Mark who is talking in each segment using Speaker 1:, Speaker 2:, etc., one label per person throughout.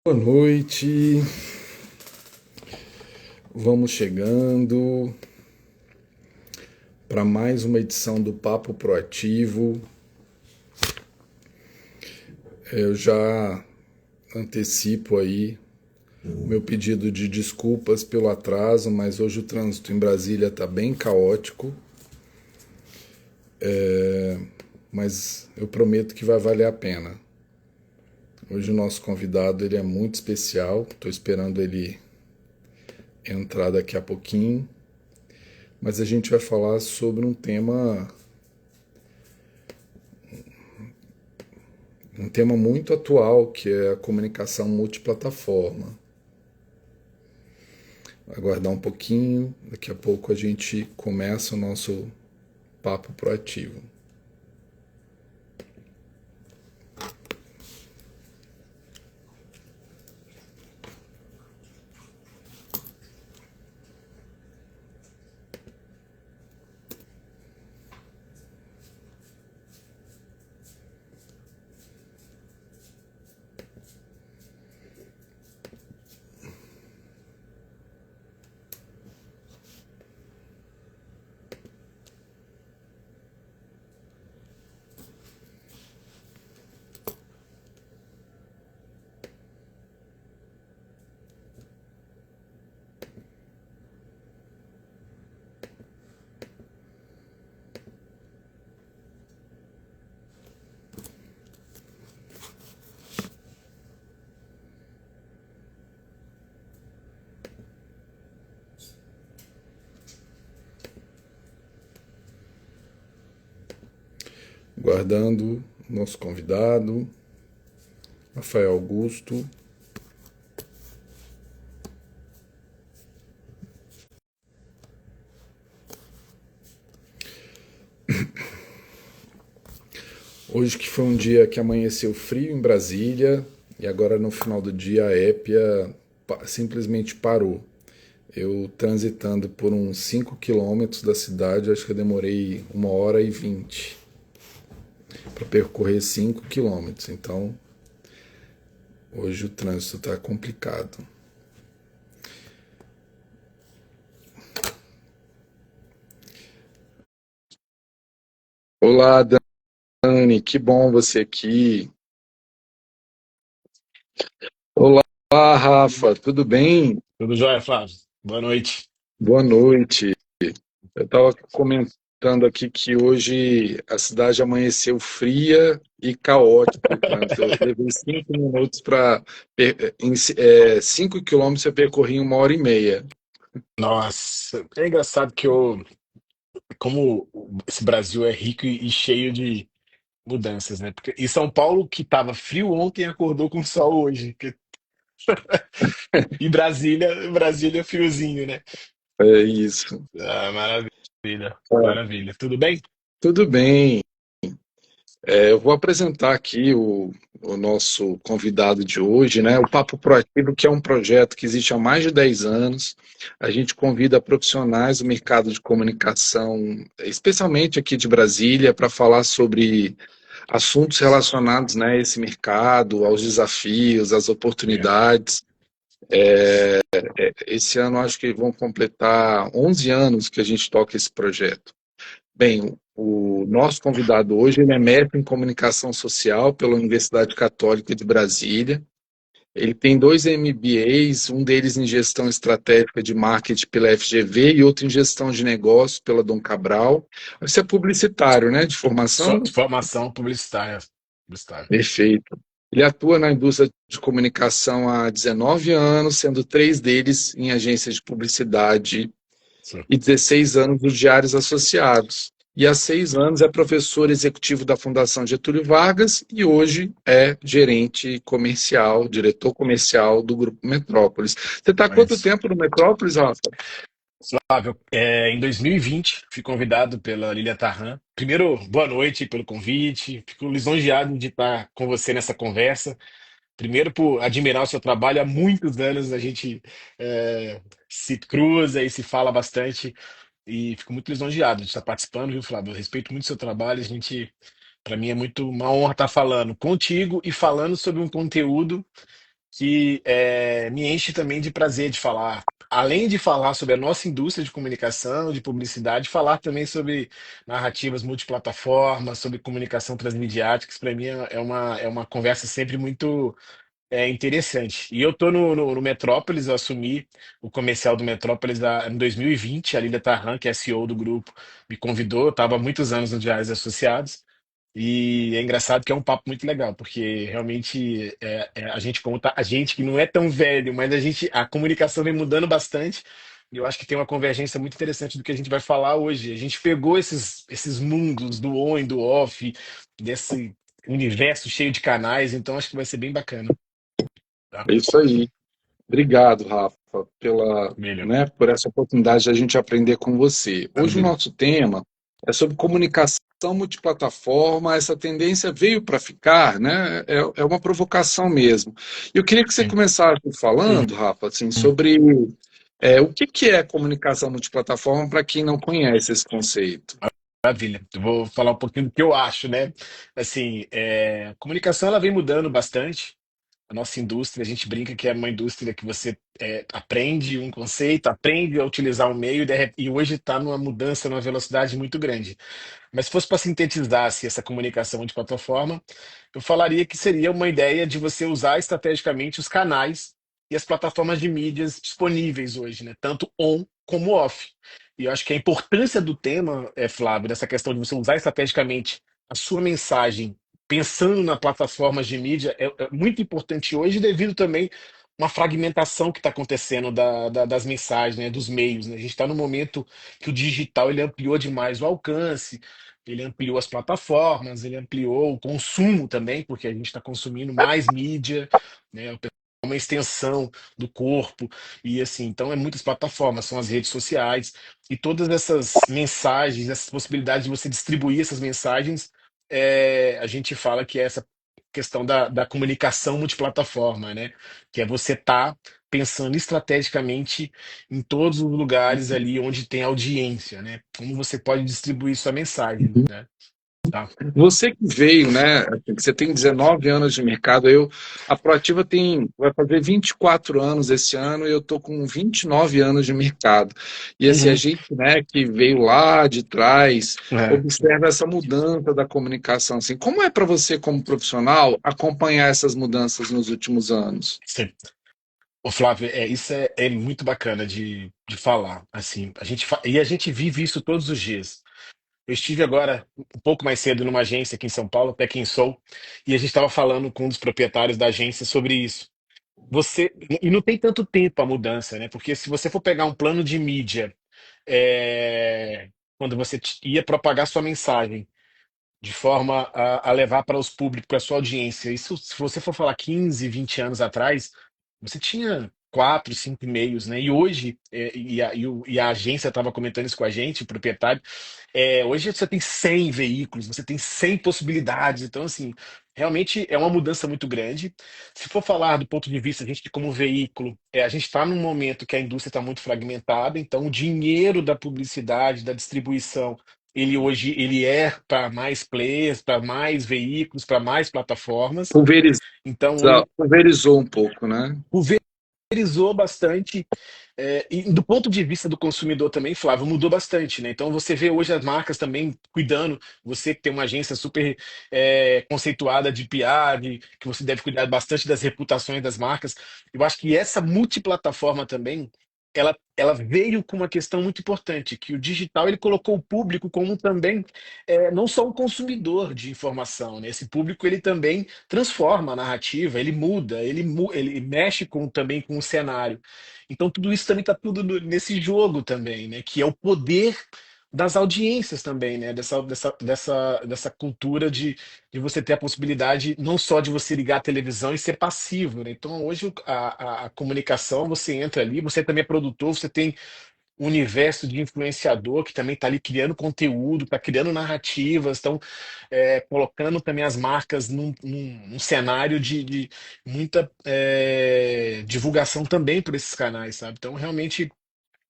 Speaker 1: Boa noite, vamos chegando para mais uma edição do Papo Proativo. Eu já antecipo aí o meu pedido de desculpas pelo atraso, mas hoje o trânsito em Brasília está bem caótico, mas eu prometo que vai valer a pena. Hoje o nosso convidado ele é muito especial, estou esperando ele entrar daqui a pouquinho, mas a gente vai falar sobre um tema muito atual, que é a comunicação multiplataforma. Aguardar um pouquinho, daqui a pouco a gente começa o nosso papo proativo. Guardando o nosso convidado, Rafael Augusto. Hoje que foi um dia que amanheceu frio em Brasília e agora no final do dia a épia simplesmente parou. Eu transitando por uns 5 quilômetros da cidade, acho que eu demorei 1h20 para percorrer 5 quilômetros. Então, hoje o trânsito está complicado. Olá, Dani, que bom você aqui. Olá, Rafa, tudo bem?
Speaker 2: Tudo jóia, Flávio? Boa noite.
Speaker 1: Boa noite. Eu estava comentando aqui que hoje a cidade amanheceu fria e caótica o trânsito. Eu levei 5 minutos para. 5 quilômetros eu percorri em 1h30.
Speaker 2: Nossa, é engraçado como esse Brasil é rico e cheio de mudanças, né? Porque em São Paulo, que estava frio ontem, acordou com sol hoje. E Brasília é friozinho, né?
Speaker 1: É isso.
Speaker 2: Ah, maravilha,
Speaker 1: Bom,
Speaker 2: maravilha. Tudo bem?
Speaker 1: tudo bem. Eu vou apresentar aqui o nosso convidado de hoje, né? O Papo Proativo, que é um projeto que existe há mais de 10 anos. A gente convida profissionais do mercado de comunicação, especialmente aqui de Brasília, para falar sobre assuntos relacionados, né, a esse mercado, aos desafios, às
Speaker 2: Legal.
Speaker 1: oportunidades. Esse ano acho que vão completar 11 anos que a gente toca esse projeto. Bem, o nosso convidado hoje ele é mestre em comunicação social pela Universidade Católica de Brasília. Ele tem dois MBAs, um deles em gestão estratégica de marketing pela FGV e outro em gestão de negócios pela Dom Cabral. Você é publicitário, né, de
Speaker 2: Só
Speaker 1: formação?
Speaker 2: formação publicitária. Publicitária.
Speaker 1: Perfeito. Ele atua na indústria de comunicação há 19 anos, sendo 3 deles em agências de publicidade
Speaker 2: Sim.
Speaker 1: e 16 anos nos Diários Associados. E há 6 anos é professor executivo da Fundação Getúlio Vargas e hoje é gerente comercial, diretor comercial do Grupo Metrópolis. Você está há quanto
Speaker 2: Mas,
Speaker 1: tempo no Metrópolis, Rafa?
Speaker 2: Flávio, em 2020, fui convidado pela Lília Tarran. Primeiro, boa noite pelo convite. Fico lisonjeado de estar com você nessa conversa. Primeiro, por admirar o seu trabalho. Há muitos anos a gente se cruza e se fala bastante. E fico muito lisonjeado de estar participando, viu, Flávio? Eu respeito muito o seu trabalho. Para mim, é muito uma honra estar falando contigo e falando sobre um conteúdo que me enche também de prazer de falar. Além de falar sobre a nossa indústria de comunicação, de publicidade, falar também sobre narrativas multiplataformas, sobre comunicação transmediática, isso para mim é uma conversa sempre muito interessante. E eu tô no Metrópolis, eu assumi o comercial do Metrópolis em 2020, a Lília Tarran, que é CEO do grupo, me convidou, eu estava há muitos anos no Diários Associados, e é engraçado que é um papo muito legal, porque realmente a gente conta, a gente que não é tão velho, mas a comunicação vem mudando bastante, e eu acho que tem uma convergência muito interessante do que a gente vai falar hoje. A gente pegou esses mundos do on e do off, desse universo cheio de canais, então acho que vai ser bem bacana. Tá?
Speaker 1: É isso aí. Obrigado, Rafa,
Speaker 2: Melhor.
Speaker 1: né, por essa oportunidade de a gente aprender com você. Hoje o
Speaker 2: Maravilha.
Speaker 1: nosso tema é sobre comunicação multiplataforma. Essa tendência veio para ficar, né? É uma provocação mesmo. Eu queria que você
Speaker 2: Sim.
Speaker 1: começasse
Speaker 2: Uhum.
Speaker 1: falando, Rafa, assim, sobre o que que é comunicação multiplataforma para quem não conhece esse conceito.
Speaker 2: Maravilha. Eu vou falar um pouquinho do que eu acho, né? Assim, a comunicação ela vem mudando bastante. A nossa indústria, a gente brinca que é uma indústria que você aprende um conceito, aprende a utilizar um meio e hoje está numa mudança, numa velocidade muito grande. Mas se fosse para sintetizar se essa comunicação de plataforma, eu falaria que seria uma ideia de você usar estrategicamente os canais e as plataformas de mídias disponíveis hoje, né? Tanto on como off. E eu acho que a importância do tema, Flávio, dessa questão de você usar estrategicamente a sua mensagem pensando na plataformas de mídia é muito importante hoje, devido também uma fragmentação que está acontecendo das mensagens, né, dos meios, né? A gente está num momento que o digital ele ampliou demais o alcance, ele ampliou as plataformas, ele ampliou o consumo também, porque a gente está consumindo mais mídia, né? Uma extensão do corpo e assim, então é muitas plataformas, são as redes sociais e todas essas mensagens, essas possibilidades de você distribuir essas mensagens, a gente fala que é essa questão da comunicação multiplataforma, né? Que é você estar pensando estrategicamente em todos os lugares ali onde tem audiência, né? Como você pode distribuir sua mensagem, né? Tá?
Speaker 1: Você que veio, né? Assim, que você tem 19 anos de mercado, a Proativa vai fazer 24 anos esse ano e eu tô com 29 anos de mercado. E assim, a
Speaker 2: Uhum.
Speaker 1: gente, né, que veio lá de trás,
Speaker 2: É,
Speaker 1: observa essa mudança da comunicação. Assim, como é para você, como profissional, acompanhar essas mudanças nos últimos anos?
Speaker 2: sim. Ô, Flávio, isso é muito bacana de falar. Assim, e a gente vive isso todos os dias. Eu estive agora um pouco mais cedo numa agência aqui em São Paulo, até quem sou, e a gente estava falando com um dos proprietários da agência sobre isso. E não tem tanto tempo a mudança, né? Porque se você for pegar um plano de mídia, quando você ia propagar sua mensagem de forma a levar para os públicos, para a sua audiência. Isso, se você for falar 15, 20 anos atrás, você tinha quatro, cinco e-mails, né? E hoje, e a agência estava comentando isso com a gente, o proprietário, hoje você tem 100 veículos, você tem 100 possibilidades. Então, assim, realmente é uma mudança muito grande. Se for falar do ponto de vista, a gente como veículo, a gente está num momento que a indústria está muito fragmentada, então o dinheiro da publicidade, da distribuição, ele hoje ele é para mais players, para mais veículos, para mais plataformas.
Speaker 1: Pulveriza-
Speaker 2: Então hoje
Speaker 1: Pulverizou um pouco, né?
Speaker 2: pulverizou bastante. E do ponto de vista do consumidor também, Flávio, mudou bastante, né? Então você vê hoje as marcas também cuidando, você que tem uma agência super conceituada de PR, que você deve cuidar bastante das reputações das marcas. Eu acho que essa multiplataforma também, ela veio com uma questão muito importante, que o digital ele colocou o público como também não só um consumidor de informação, né? Esse público ele também transforma a narrativa, ele muda, ele mexe também com o cenário. Então tudo isso também está tudo nesse jogo também, né? Que é o poder das audiências também, né? Dessa cultura de você ter a possibilidade não só de você ligar a televisão e ser passivo, né? Então hoje a comunicação, você entra ali, você também é produtor, você tem um universo de influenciador que também está ali criando conteúdo, está criando narrativas, estão colocando também as marcas num cenário de muita divulgação também por esses canais, sabe? Então, realmente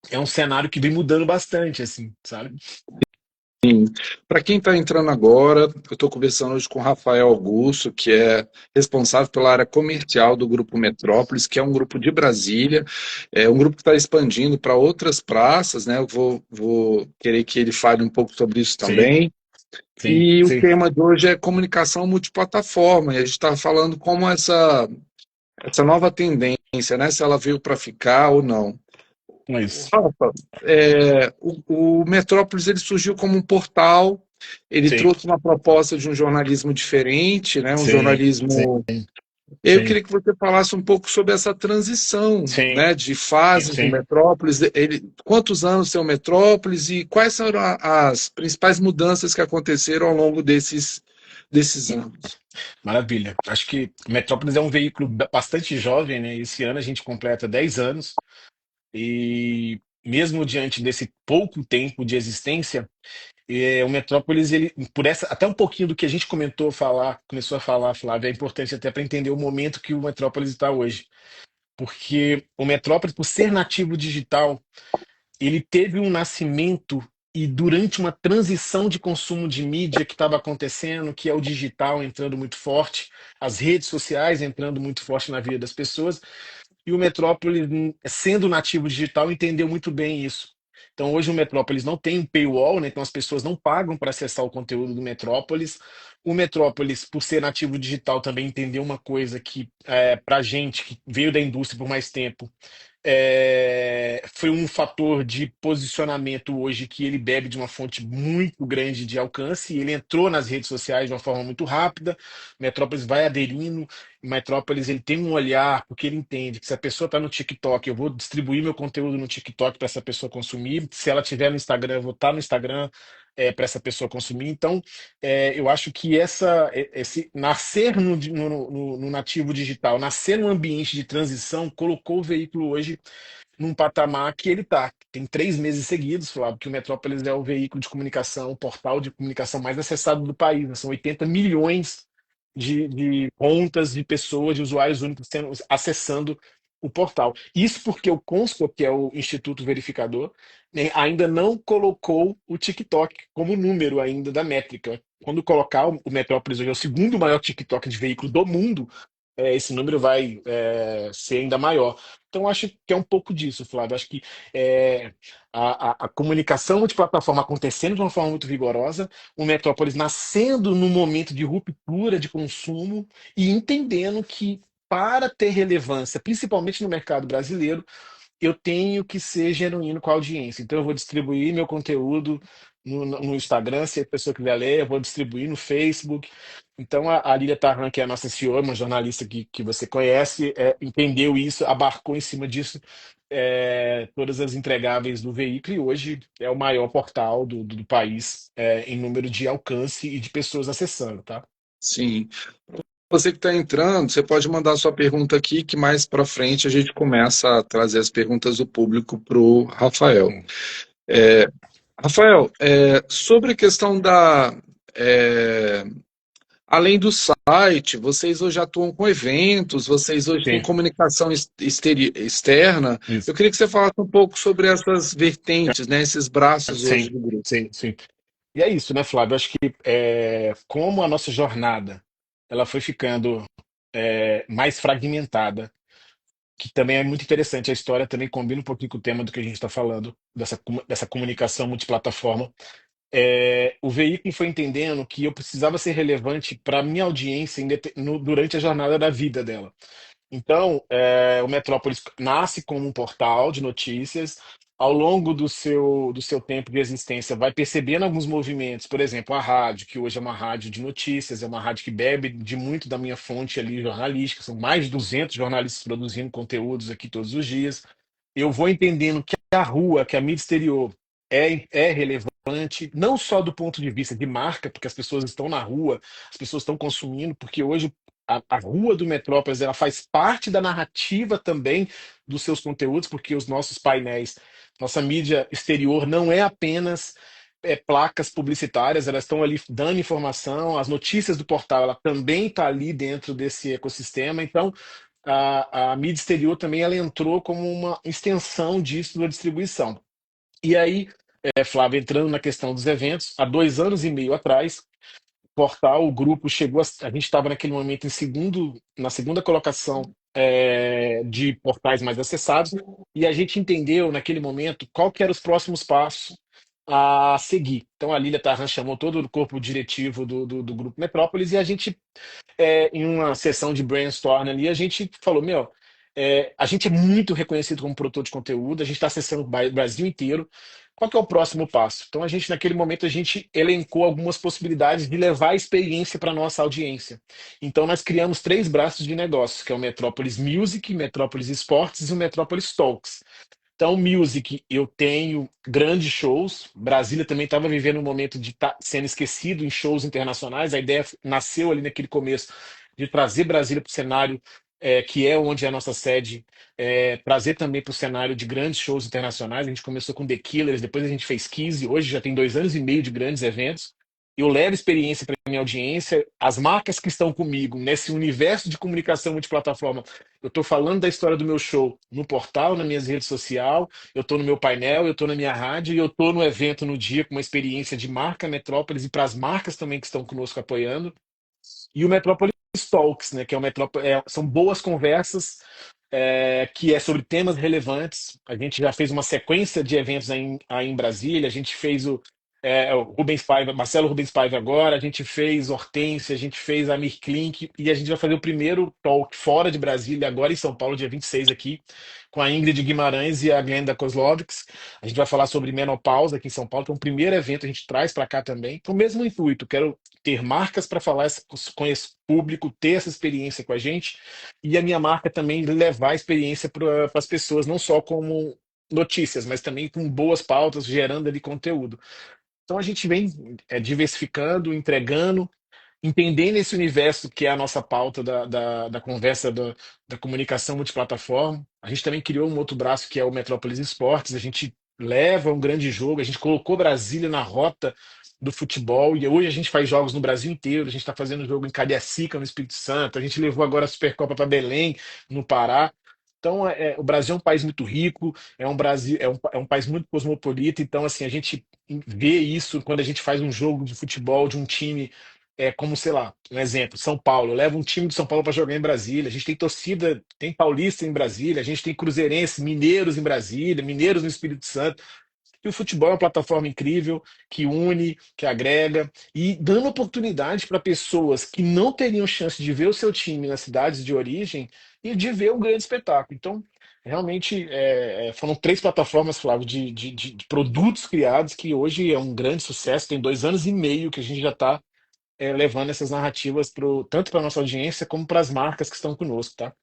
Speaker 2: é um cenário que vem mudando bastante, assim, sabe?
Speaker 1: Para quem está entrando agora, eu estou conversando hoje com o Rafael Augusto, que é responsável pela área comercial do Grupo Metrópolis, que é um grupo de Brasília, é um grupo que está expandindo para outras praças, né? Eu vou querer que ele fale um pouco sobre isso
Speaker 2: Sim,
Speaker 1: também.
Speaker 2: sim,
Speaker 1: E o
Speaker 2: sim,
Speaker 1: tema de hoje é comunicação multiplataforma, e a gente está falando como essa nova tendência, né? Se ela veio para ficar ou não.
Speaker 2: é isso.
Speaker 1: Rafa, o Metrópolis ele surgiu como um portal, ele
Speaker 2: Sim,
Speaker 1: trouxe uma proposta de um jornalismo diferente, né? Um
Speaker 2: sim,
Speaker 1: jornalismo. Eu
Speaker 2: sim,
Speaker 1: queria que você falasse um pouco sobre essa transição,
Speaker 2: sim,
Speaker 1: né? De fases do
Speaker 2: sim.
Speaker 1: Metrópolis. Quantos anos tem o Metrópolis e quais são as principais mudanças que aconteceram ao longo desses anos?
Speaker 2: Maravilha. Acho que Metrópolis é um veículo bastante jovem, né? Esse ano a gente completa 10 anos e mesmo diante desse pouco tempo de existência, o Metrópolis, ele, por essa, até um pouquinho do que a gente começou a falar, Flávio, é importante até para entender o momento que o Metrópolis está hoje. Porque o Metrópolis, por ser nativo digital, ele teve um nascimento e durante uma transição de consumo de mídia que estava acontecendo, que é o digital entrando muito forte, as redes sociais entrando muito forte na vida das pessoas, e o Metrópolis, sendo nativo digital, entendeu muito bem isso. Então, hoje o Metrópolis não tem um paywall, né? Então as pessoas não pagam para acessar o conteúdo do Metrópolis. O Metrópolis, por ser nativo digital, também entendeu uma coisa que, para a gente que veio da indústria por mais tempo, foi um fator de posicionamento hoje que ele bebe de uma fonte muito grande de alcance e ele entrou nas redes sociais de uma forma muito rápida. Metrópolis vai aderindo. Metrópolis ele tem um olhar porque ele entende que se a pessoa está no TikTok, eu vou distribuir meu conteúdo no TikTok para essa pessoa consumir. Se ela estiver no Instagram, eu vou estar no Instagram para essa pessoa consumir. Então, eu acho que esse nascer no nativo digital, nascer num ambiente de transição, colocou o veículo hoje num patamar que ele está. Tem 3 meses seguidos, Flávio, que o Metrópolis é o veículo de comunicação, o portal de comunicação mais acessado do país, né? São 80 milhões de contas de pessoas, de usuários únicos acessando o portal. Isso porque o Consul, que é o Instituto Verificador, né, ainda não colocou o TikTok como número ainda da métrica. Quando colocar o Metrópolis hoje é o segundo maior TikTok de veículo do mundo, esse número vai ser ainda maior. Então, acho que é um pouco disso, Flávio. Acho que é, a comunicação multiplataforma acontecendo de uma forma muito vigorosa, o Metrópolis nascendo num momento de ruptura de consumo e entendendo que, para ter relevância, principalmente no mercado brasileiro, eu tenho que ser genuíno com a audiência. Então, eu vou distribuir meu conteúdo no Instagram, se a pessoa quiser ler, eu vou distribuir no Facebook. Então, a Lília Tarran, que é a nossa CEO, uma jornalista que você conhece, entendeu isso, abarcou em cima disso todas as entregáveis do veículo e hoje é o maior portal do país em número de alcance e de pessoas acessando, tá?
Speaker 1: Sim. Você que está entrando, você pode mandar sua pergunta aqui, que mais para frente a gente começa a trazer as perguntas do público para o Rafael.
Speaker 2: Hum.
Speaker 1: Rafael, sobre a questão é, além do site, vocês hoje atuam com eventos, vocês hoje têm
Speaker 2: Sim,
Speaker 1: comunicação externa. Eu
Speaker 2: isso.
Speaker 1: queria que você falasse um pouco sobre essas vertentes, né, esses braços hoje
Speaker 2: Sim,
Speaker 1: do grupo.
Speaker 2: sim, sim. E é isso, né, Flávio? Acho que como a nossa jornada ela foi ficando mais fragmentada, que também é muito interessante. A história também combina um pouquinho com o tema do que a gente está falando, dessa comunicação multiplataforma. O veículo foi entendendo que eu precisava ser relevante para a minha audiência durante a jornada da vida dela. Então, o Metrópolis nasce como um portal de notícias. Ao longo do seu tempo de existência, vai percebendo alguns movimentos, por exemplo, a rádio, que hoje é uma rádio de notícias, é uma rádio que bebe de muito da minha fonte ali jornalística, são mais de 200 jornalistas produzindo conteúdos aqui todos os dias. Eu vou entendendo que a rua, que a mídia exterior é relevante, não só do ponto de vista de marca, porque as pessoas estão na rua, as pessoas estão consumindo, porque hoje a rua do Metrópolis ela faz parte da narrativa também dos seus conteúdos, porque os nossos painéis, nossa mídia exterior não é apenas placas publicitárias, elas estão ali dando informação, as notícias do portal, ela também está ali dentro desse ecossistema, então a mídia exterior também ela entrou como uma extensão disso da distribuição. E aí, Flávio, entrando na questão dos eventos, há 2 anos e meio atrás, o grupo chegou a gente estava naquele momento na segunda colocação de portais mais acessados, e a gente entendeu naquele momento qual que eram os próximos passos a seguir. Então a Lília Tarran chamou todo o corpo diretivo do Grupo Metrópolis e a gente em uma sessão de brainstorm ali, a gente falou, meu, a gente é muito reconhecido como produtor de conteúdo, a gente está acessando o Brasil inteiro. Qual que é o próximo passo? Então, naquele momento, a gente elencou algumas possibilidades de levar a experiência para a nossa audiência. Então, nós criamos 3 braços de negócio, que é o Metrópolis Music, Metrópolis Esportes e o Metrópolis Talks. Então, music, eu tenho grandes shows. Brasília também estava vivendo um momento de estar sendo esquecido em shows internacionais. A ideia nasceu ali naquele começo de trazer Brasília para o cenário, que é onde é a nossa sede, trazer também para o cenário de grandes shows internacionais. A gente começou com The Killers, depois a gente fez 15, hoje já tem 2 anos e meio de grandes eventos. Eu levo experiência para minha audiência, as marcas que estão comigo nesse universo de comunicação multiplataforma. Eu estou falando da história do meu show no portal, nas minhas redes sociais, eu estou no meu painel, eu estou na minha rádio e eu estou no evento no dia com uma experiência de marca Metrópolis e para as marcas também que estão conosco apoiando. E o Metrópolis Talks, né, que é o são boas conversas que é sobre temas relevantes. A gente já fez uma sequência de eventos aí em Brasília, a gente fez o Rubens Paiva, Marcelo Rubens Paiva agora, a gente fez Hortência, a gente fez Amir Klink, e a gente vai fazer o primeiro talk fora de Brasília, agora em São Paulo, dia 26 aqui, com a Ingrid Guimarães e a Glenda Kozlovics. A gente vai falar sobre menopausa aqui em São Paulo, que é um primeiro evento, a gente traz para cá também, com o mesmo intuito, quero ter marcas para falar com esse público, ter essa experiência com a gente, e a minha marca também levar a experiência para as pessoas, não só como notícias, mas também com boas pautas, gerando ali conteúdo. Então a gente vem diversificando, entregando, entendendo esse universo que é a nossa pauta da conversa da comunicação multiplataforma. A gente também criou um outro braço que é o Metrópolis Esportes. A gente leva um grande jogo, a gente colocou Brasília na rota do futebol e hoje a gente faz jogos no Brasil inteiro. A gente está fazendo jogo em Cariacica, no Espírito Santo. A gente levou agora a Supercopa para Belém, no Pará. Então, o Brasil é um país muito rico, é um país muito cosmopolita. Então, assim, a gente vê isso quando a gente faz um jogo de futebol de um time como, sei lá, um exemplo, São Paulo, leva um time de São Paulo para jogar em Brasília. A gente tem torcida, tem paulista em Brasília, a gente tem cruzeirenses, mineiros em Brasília, mineiros no Espírito Santo. E o futebol é uma plataforma incrível que une, que agrega e dando oportunidade para pessoas que não teriam chance de ver o seu time nas cidades de origem e de ver um grande espetáculo. Então, realmente, foram 3 plataformas, Flávio, de produtos criados que hoje é um grande sucesso. Tem 2 anos e meio que a gente já está levando essas narrativas tanto para nossa audiência como para as marcas que estão conosco, tá?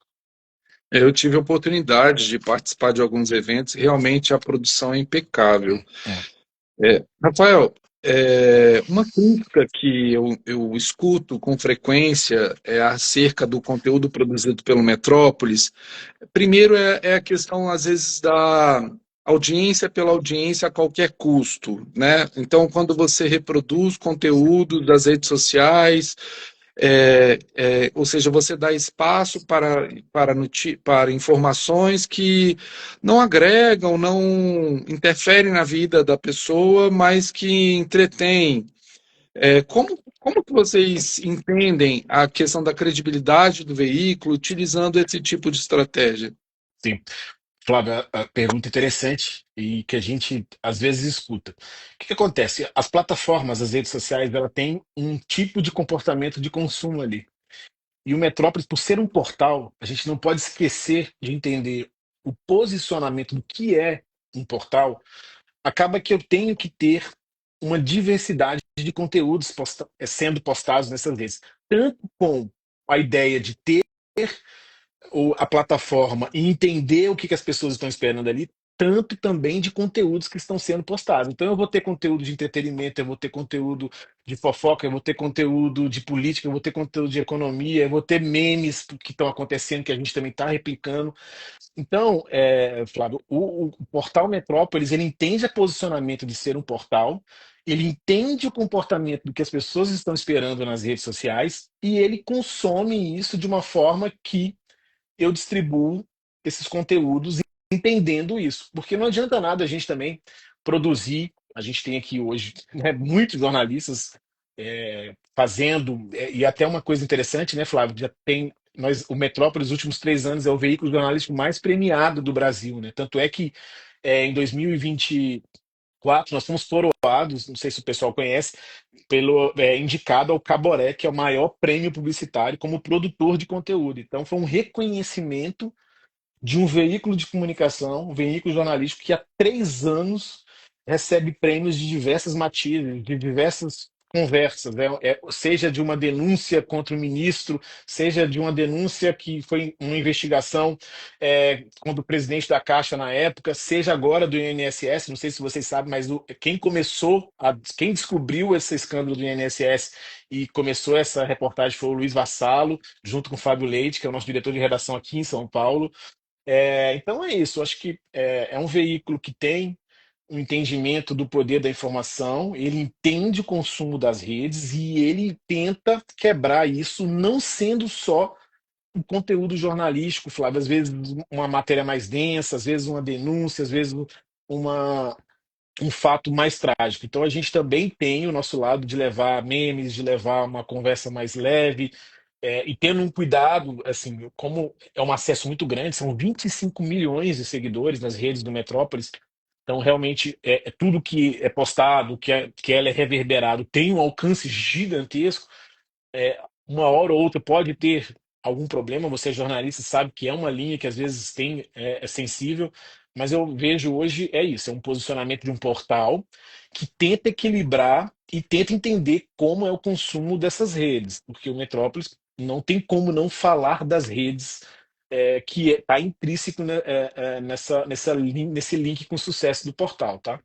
Speaker 1: Eu tive a oportunidade de participar de alguns eventos, realmente a produção é impecável.
Speaker 2: É.
Speaker 1: Rafael, uma crítica que eu escuto com frequência é acerca do conteúdo produzido pelo Metrópolis. Primeiro é a questão, às vezes, da audiência pela audiência a qualquer custo, né? Então, quando você reproduz conteúdo das redes sociais, ou seja, você dá espaço para informações que não agregam, não interferem na vida da pessoa, mas que entretêm. Como que vocês entendem a questão da credibilidade do veículo utilizando esse tipo de estratégia?
Speaker 2: Sim. Flávio, a pergunta interessante e que a gente às vezes escuta. O que acontece? As plataformas, as redes sociais, ela tem um tipo de comportamento de consumo ali. E o Metrópolis, por ser um portal, a gente não pode esquecer de entender o posicionamento do que é um portal. Acaba que eu tenho que ter uma diversidade de conteúdos sendo postados nessas redes. Tanto com a ideia de ter a plataforma e entender o que as pessoas estão esperando ali, tanto também de conteúdos que estão sendo postados. Então eu vou ter conteúdo de entretenimento, eu vou ter conteúdo de fofoca, eu vou ter conteúdo de política, eu vou ter conteúdo de economia, eu vou ter memes que estão acontecendo que a gente também está replicando. Então, Flávio, o portal Metrópolis, ele entende o posicionamento de ser um portal, ele entende o comportamento do que as pessoas estão esperando nas redes sociais e ele consome isso de uma forma que eu distribuo esses conteúdos entendendo isso. Porque não adianta nada a gente também produzir. A gente tem aqui hoje, né, muitos jornalistas fazendo, e até uma coisa interessante, né, Flávio? Já tem. O Metrópolis, nos últimos 3 anos, é o veículo jornalístico mais premiado do Brasil, né? Tanto é que em 2024 nós fomos coroados, não sei se o pessoal conhece, indicado ao Caboré, que é o maior prêmio publicitário como produtor de conteúdo. Então, foi um reconhecimento de um veículo de comunicação, um veículo jornalístico que há 3 anos recebe prêmios de diversas matérias, de diversas conversas, né? Seja de uma denúncia contra o ministro, seja de uma denúncia que foi uma investigação contra o presidente da Caixa na época, seja agora do INSS, não sei se vocês sabem, mas quem descobriu esse escândalo do INSS e começou essa reportagem foi o Luiz Vassalo, junto com o Fábio Leite, que é o nosso diretor de redação aqui em São Paulo. Então é isso, eu acho que é um veículo que tem um entendimento do poder da informação, ele entende o consumo das redes e ele tenta quebrar isso, não sendo só um conteúdo jornalístico, Flávio, às vezes uma matéria mais densa, às vezes uma denúncia, às vezes uma, um fato mais trágico. Então a gente também tem o nosso lado de levar memes, de levar uma conversa mais leve, e tendo um cuidado, assim, como é um acesso muito grande, são 25 milhões de seguidores nas redes do Metrópolis, então realmente tudo que é postado, que é reverberado, tem um alcance gigantesco. Uma hora ou outra pode ter algum problema, você é jornalista, sabe que é uma linha que às vezes é sensível, mas eu vejo hoje é isso, é um posicionamento de um portal que tenta equilibrar e tenta entender como é o consumo dessas redes, porque o Metrópolis não tem como não falar das redes que está intrínseco, né, nesse link com o sucesso do portal, tá?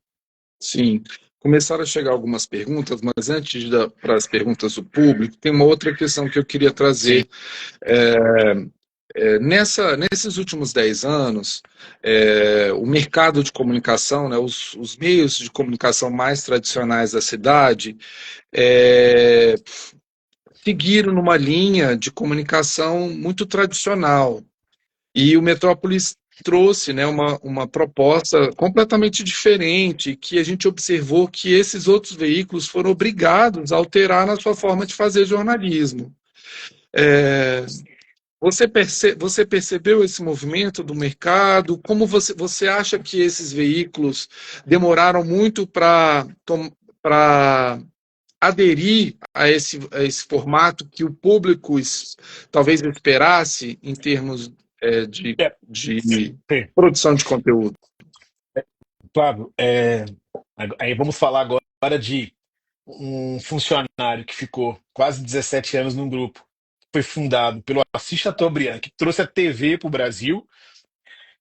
Speaker 1: Sim. Começaram a chegar algumas perguntas, mas antes para as perguntas do público, tem uma outra questão que eu queria
Speaker 2: Sim.
Speaker 1: trazer. Nesses últimos 10 anos, o mercado de comunicação, né, os meios de comunicação mais tradicionais da cidade, é, seguiram numa linha de comunicação muito tradicional. E o Metrópolis trouxe, né, uma proposta completamente diferente, que a gente observou que esses outros veículos foram obrigados a alterar na sua forma de fazer jornalismo. É, você percebeu esse movimento do mercado? Como você acha que esses veículos demoraram muito para aderir a esse formato que o público talvez esperasse em termos
Speaker 2: É,
Speaker 1: de
Speaker 2: sim.
Speaker 1: produção de conteúdo?
Speaker 2: Flávio, aí vamos falar agora de um funcionário que ficou quase 17 anos num grupo. Foi fundado pelo Assis Chateaubriand, que trouxe a TV para o Brasil,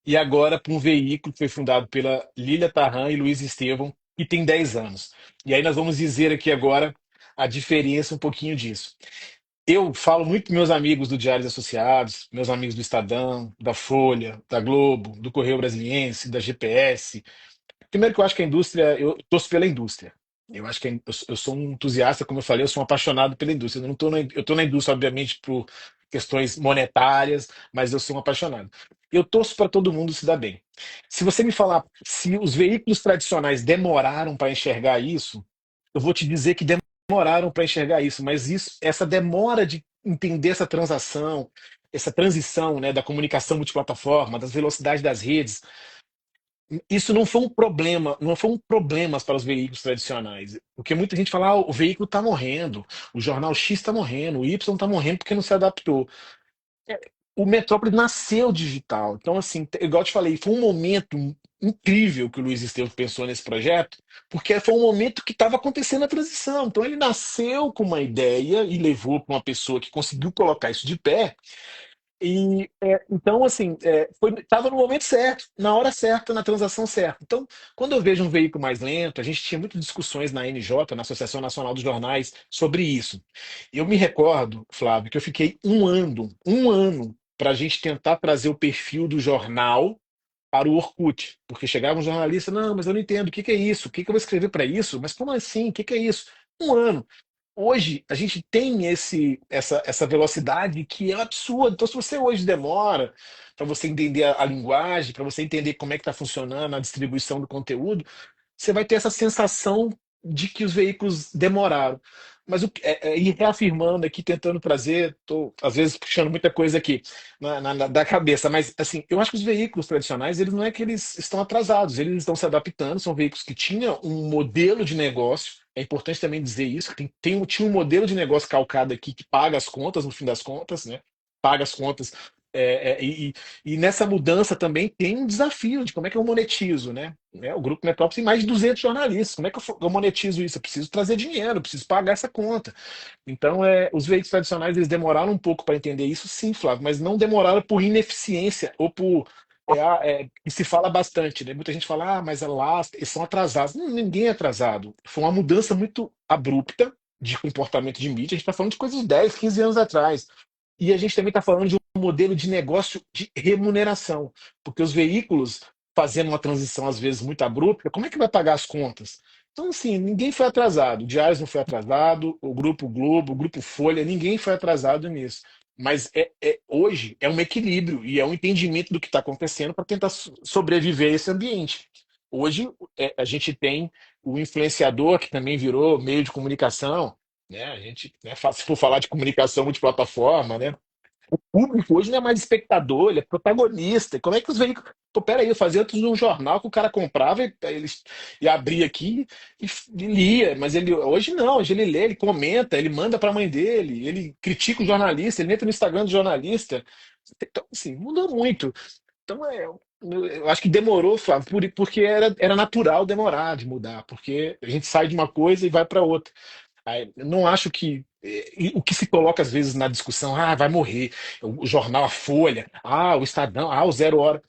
Speaker 2: e agora para um veículo que foi fundado pela Lília Tarran e Luiz Estevão, que tem 10 anos. E aí nós vamos dizer aqui agora a diferença um pouquinho disso. Eu falo muito com meus amigos do Diários Associados, meus amigos do Estadão, da Folha, da Globo, do Correio Brasiliense, da GPS. Primeiro que eu acho que a indústria, eu torço pela indústria. Eu acho que eu sou um entusiasta, como eu falei, eu sou um apaixonado pela indústria. Eu não tô eu estou na indústria, obviamente, por questões monetárias, mas eu sou um apaixonado. Eu torço para todo mundo se dar bem. Se você me falar se os veículos tradicionais demoraram para enxergar isso, eu vou te dizer que demoraram para enxergar isso, mas essa demora de entender essa transição, né, da comunicação multiplataforma, das velocidades das redes, isso não foi um problema, não foi um problema para os veículos tradicionais. Porque muita gente fala, o veículo está morrendo, o jornal X está morrendo, o Y está morrendo porque não se adaptou. O Metrópole nasceu digital. Então, assim, igual eu te falei, foi um momento incrível que o Luiz Estevam pensou nesse projeto, porque foi um momento que estava acontecendo a transição. Então, ele nasceu com uma ideia e levou para uma pessoa que conseguiu colocar isso de pé, então, assim, estava no momento certo, na hora certa, na transação certa. Então, quando eu vejo um veículo mais lento, a gente tinha muitas discussões na NJ, na Associação Nacional dos Jornais, sobre isso. Eu me recordo, Flávio, que eu fiquei um ano, para a gente tentar trazer o perfil do jornal para o Orkut, porque chegava um jornalista, não, mas eu não entendo, o que que é isso? O que que eu vou escrever para isso? Mas como assim? O que que é isso? Um ano. Hoje a gente tem essa velocidade que é absurda. Então, se você hoje demora para você entender a linguagem, para você entender como é que está funcionando a distribuição do conteúdo, você vai ter essa sensação de que os veículos demoraram. Mas e reafirmando aqui, tentando trazer, estou às vezes puxando muita coisa aqui da cabeça, mas assim, eu acho que os veículos tradicionais, eles não é que eles estão atrasados, eles estão se adaptando, são veículos que tinham um modelo de negócio, é importante também dizer isso, que tinha um modelo de negócio calcado aqui que paga as contas, no fim das contas, né? Paga as contas. É, é, e, e nessa mudança também tem um desafio de como é que eu monetizo, né? O Grupo Metrópolis tem mais de 200 jornalistas. Como é que eu monetizo isso? Eu preciso trazer dinheiro, eu preciso pagar essa conta. Então, os veículos tradicionais eles demoraram um pouco para entender isso, sim, Flávio, mas não demoraram por ineficiência ou por. Que se fala bastante, né? Muita gente fala, mas lá eles são atrasados. Não, ninguém é atrasado. Foi uma mudança muito abrupta de comportamento de mídia. A gente está falando de coisas de 10, 15 anos atrás. E a gente também está falando de um modelo de negócio de remuneração, porque os veículos, fazendo uma transição às vezes muito abrupta, como é que vai pagar as contas? Então, assim, ninguém foi atrasado. O Diários não foi atrasado, o Grupo Globo, o Grupo Folha, ninguém foi atrasado nisso. Mas hoje é um equilíbrio e é um entendimento do que está acontecendo para tentar sobreviver a esse ambiente. Hoje a gente tem o influenciador, que também virou meio de comunicação, né? A gente, né, se for falar de comunicação multiplataforma, né? O público hoje não é mais espectador, ele é protagonista. Como é que os veículos. Pô, peraí, eu fazia antes um jornal que o cara comprava e abria aqui e lia, mas ele hoje não, hoje ele lê, ele comenta, ele manda para a mãe dele, ele critica o jornalista, ele entra no Instagram do jornalista. Então, assim, mudou muito. Então, eu acho que demorou, Flávio, porque era natural demorar de mudar, porque a gente sai de uma coisa e vai para outra. Aí, eu não acho que o que se coloca às vezes na discussão, vai morrer, o jornal A Folha, o Estadão, o Zero Hora.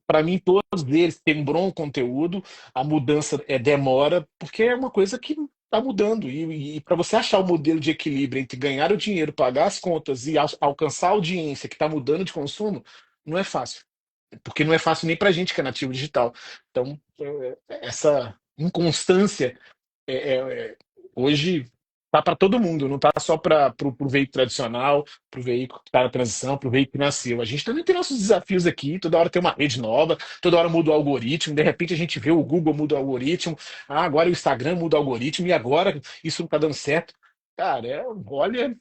Speaker 2: Para mim, todos eles têm um bom conteúdo, a mudança demora, porque é uma coisa que está mudando. E para você achar o modelo de equilíbrio entre ganhar o dinheiro, pagar as contas e alcançar a audiência que está mudando de consumo, não é fácil. Porque não é fácil nem para a gente que é nativo digital. Então, essa inconstância hoje tá para todo mundo, não tá só para o veículo tradicional, para o veículo que está na transição, para o veículo que nasceu. A gente também tem nossos desafios aqui, toda hora tem uma rede nova, toda hora muda o algoritmo, de repente a gente vê o Google muda o algoritmo, agora o Instagram muda o algoritmo, e agora isso não está dando certo. Cara, olha,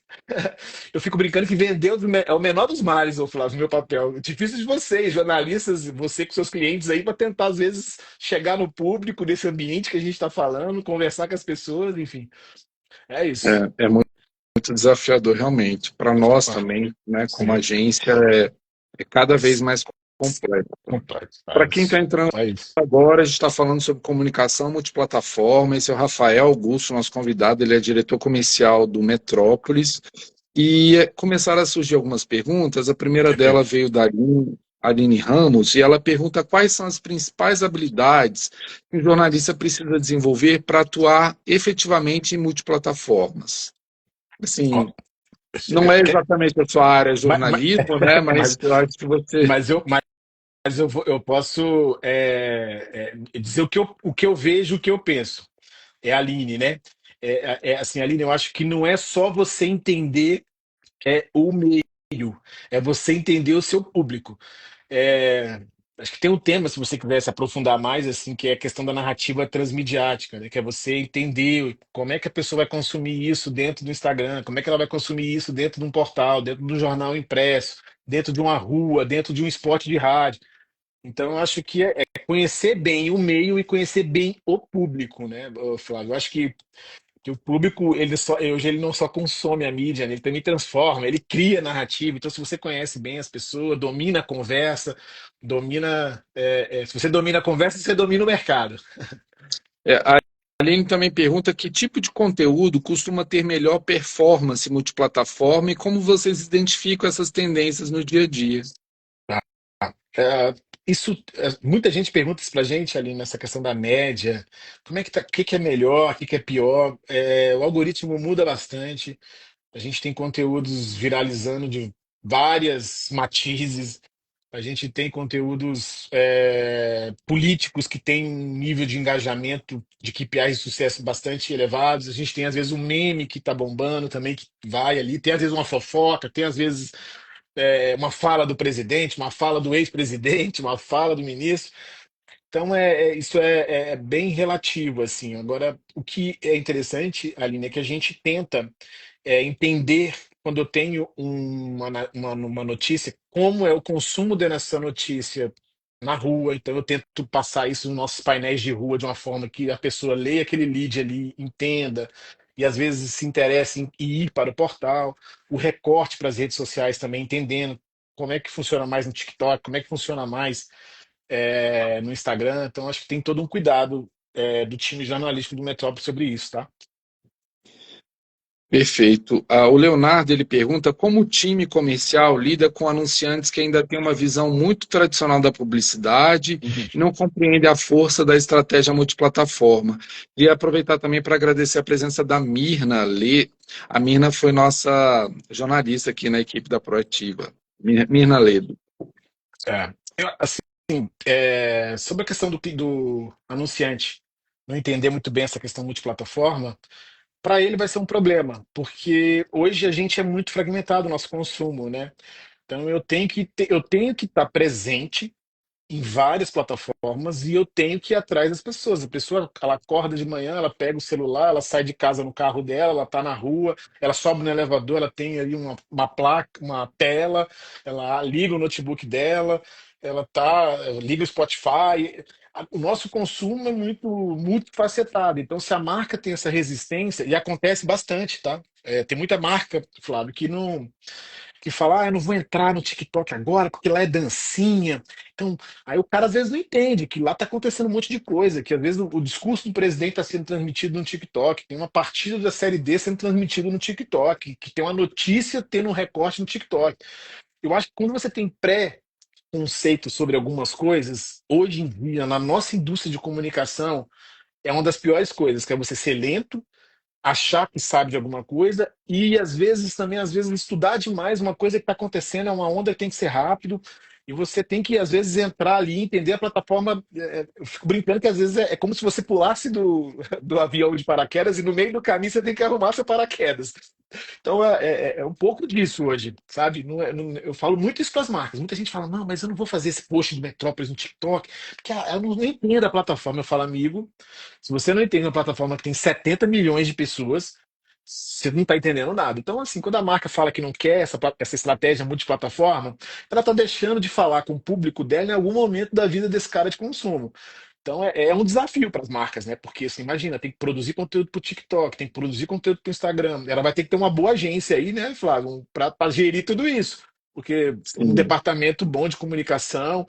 Speaker 2: eu fico brincando que vender é o menor dos males, ô Flávio, meu papel. Difícil de vocês, jornalistas, você com seus clientes aí, para tentar, às vezes, chegar no público desse ambiente que a gente está falando, conversar com as pessoas, enfim. É isso.
Speaker 1: É muito desafiador, realmente. Para nós
Speaker 2: Ah,
Speaker 1: também, né, como
Speaker 2: sim.
Speaker 1: agência, é cada vez mais complexo.
Speaker 2: Complexo. É
Speaker 1: Para quem está
Speaker 2: isso.
Speaker 1: entrando
Speaker 2: É isso.
Speaker 1: agora, a gente está falando sobre comunicação multiplataforma. Esse é o Rafael Augusto, nosso convidado. Ele é diretor comercial do Metrópolis. E começaram a surgir algumas perguntas. A primeira dela
Speaker 2: Perfeito.
Speaker 1: veio da Aline Ramos, e ela pergunta quais são as principais habilidades que um jornalista precisa desenvolver para atuar efetivamente em multiplataformas.
Speaker 2: Ó,
Speaker 1: Assim, não é exatamente a sua área
Speaker 2: mas, mas,
Speaker 1: jornalismo, né? Mas
Speaker 2: mas,
Speaker 1: eu acho que você.
Speaker 2: mas eu posso dizer o que eu vejo, o que eu penso. É a Aline, né? Assim, Aline, eu acho que não é só você entender o meio, é você entender o seu público. É, acho que tem um tema, se você quiser se aprofundar mais, assim, que é a questão da narrativa transmediática, né? Que é você entender como é que a pessoa vai consumir isso dentro do Instagram, como é que ela vai consumir isso dentro de um portal, dentro de um jornal impresso, dentro de uma rua, dentro de um spot de rádio. Então, eu acho que é conhecer bem o meio e conhecer bem o público, né, Flávio? Eu acho que o público, hoje ele não só consome a mídia, né, ele também transforma, ele cria narrativa. Então, se você conhece bem as pessoas, domina a conversa, se você domina a conversa, você domina o mercado.
Speaker 1: A Aline também pergunta que tipo de conteúdo costuma ter melhor performance multiplataforma e como vocês identificam essas tendências no dia a dia.
Speaker 2: É, muita gente pergunta isso pra gente ali nessa questão da média, como é que tá, o que que é melhor, o que que é pior. O algoritmo muda bastante. A gente tem conteúdos viralizando de várias matizes. A gente tem conteúdos políticos que têm um nível de engajamento de KPIs de sucesso bastante elevados. A gente tem, às vezes, um meme que está bombando também, que vai ali. Tem, às vezes, uma fofoca, tem, às vezes, uma fala do presidente, uma fala do ex-presidente, uma fala do ministro. Então, isso é bem relativo, assim. Agora, o que é interessante, Aline, é que a gente tenta entender, quando eu tenho uma notícia, como é o consumo dessa notícia na rua. Então, eu tento passar isso nos nossos painéis de rua de uma forma que a pessoa leia aquele lead ali, entenda, e às vezes se interesse em ir para o portal. O recorte para as redes sociais também, entendendo como é que funciona mais no TikTok, como é que funciona mais no Instagram. Então, acho que tem todo um cuidado do time jornalístico do Metrópole sobre isso, tá?
Speaker 1: Perfeito. O Leonardo ele pergunta como o time comercial lida com anunciantes que ainda têm uma visão muito tradicional da publicidade
Speaker 2: Uhum.
Speaker 1: e não compreendem a força da estratégia multiplataforma. E aproveitar também para agradecer a presença da Mirna Lê. A Mirna foi nossa jornalista aqui na equipe da Proativa. Mirna Ledo.
Speaker 2: Assim, sobre a questão do anunciante não entender muito bem essa questão multiplataforma, para ele vai ser um problema, porque hoje a gente é muito fragmentado o nosso consumo, né? Então eu tenho que estar presente em várias plataformas e eu tenho que ir atrás das pessoas. A pessoa, ela acorda de manhã, ela pega o celular, ela sai de casa no carro dela, ela está na rua, ela sobe no elevador, ela tem ali uma placa, uma tela, ela liga o notebook dela, liga o Spotify. O nosso consumo é muito multifacetado. Então, se a marca tem essa resistência, e acontece bastante, tá? Tem muita marca, Flávio, que fala, eu não vou entrar no TikTok agora porque lá é dancinha. Então, aí o cara às vezes não entende que lá tá acontecendo um monte de coisa, que às vezes o discurso do presidente está sendo transmitido no TikTok, tem uma partida da Série D sendo transmitida no TikTok, que tem uma notícia tendo um recorte no TikTok. Eu acho que quando você tem pré-conceito sobre algumas coisas, hoje em dia, na nossa indústria de comunicação, é uma das piores coisas, que é você ser lento, achar que sabe de alguma coisa e às vezes também estudar demais uma coisa que está acontecendo, é uma onda que tem que ser rápido e você tem que às vezes entrar ali, entender a plataforma. Eu fico brincando que às vezes é como se você pulasse do avião de paraquedas e no meio do caminho você tem que arrumar seu paraquedas. Então é um pouco disso hoje, sabe? Eu falo muito isso para as marcas. Muita gente fala, não, mas eu não vou fazer esse post do Metrópolis no TikTok, porque eu não entendo a plataforma. Eu falo, amigo, se você não entende uma plataforma que tem 70 milhões de pessoas, você não está entendendo nada. Então, assim, quando a marca fala que não quer essa estratégia multiplataforma, ela está deixando de falar com o público dela em algum momento da vida desse cara de consumo. Então é um desafio para as marcas, né? Porque assim, imagina, tem que produzir conteúdo para o TikTok, tem que produzir conteúdo para o Instagram. Ela vai ter que ter uma boa agência aí, né, Flávio, para gerir tudo isso. Porque um
Speaker 1: Sim.
Speaker 2: departamento bom de comunicação,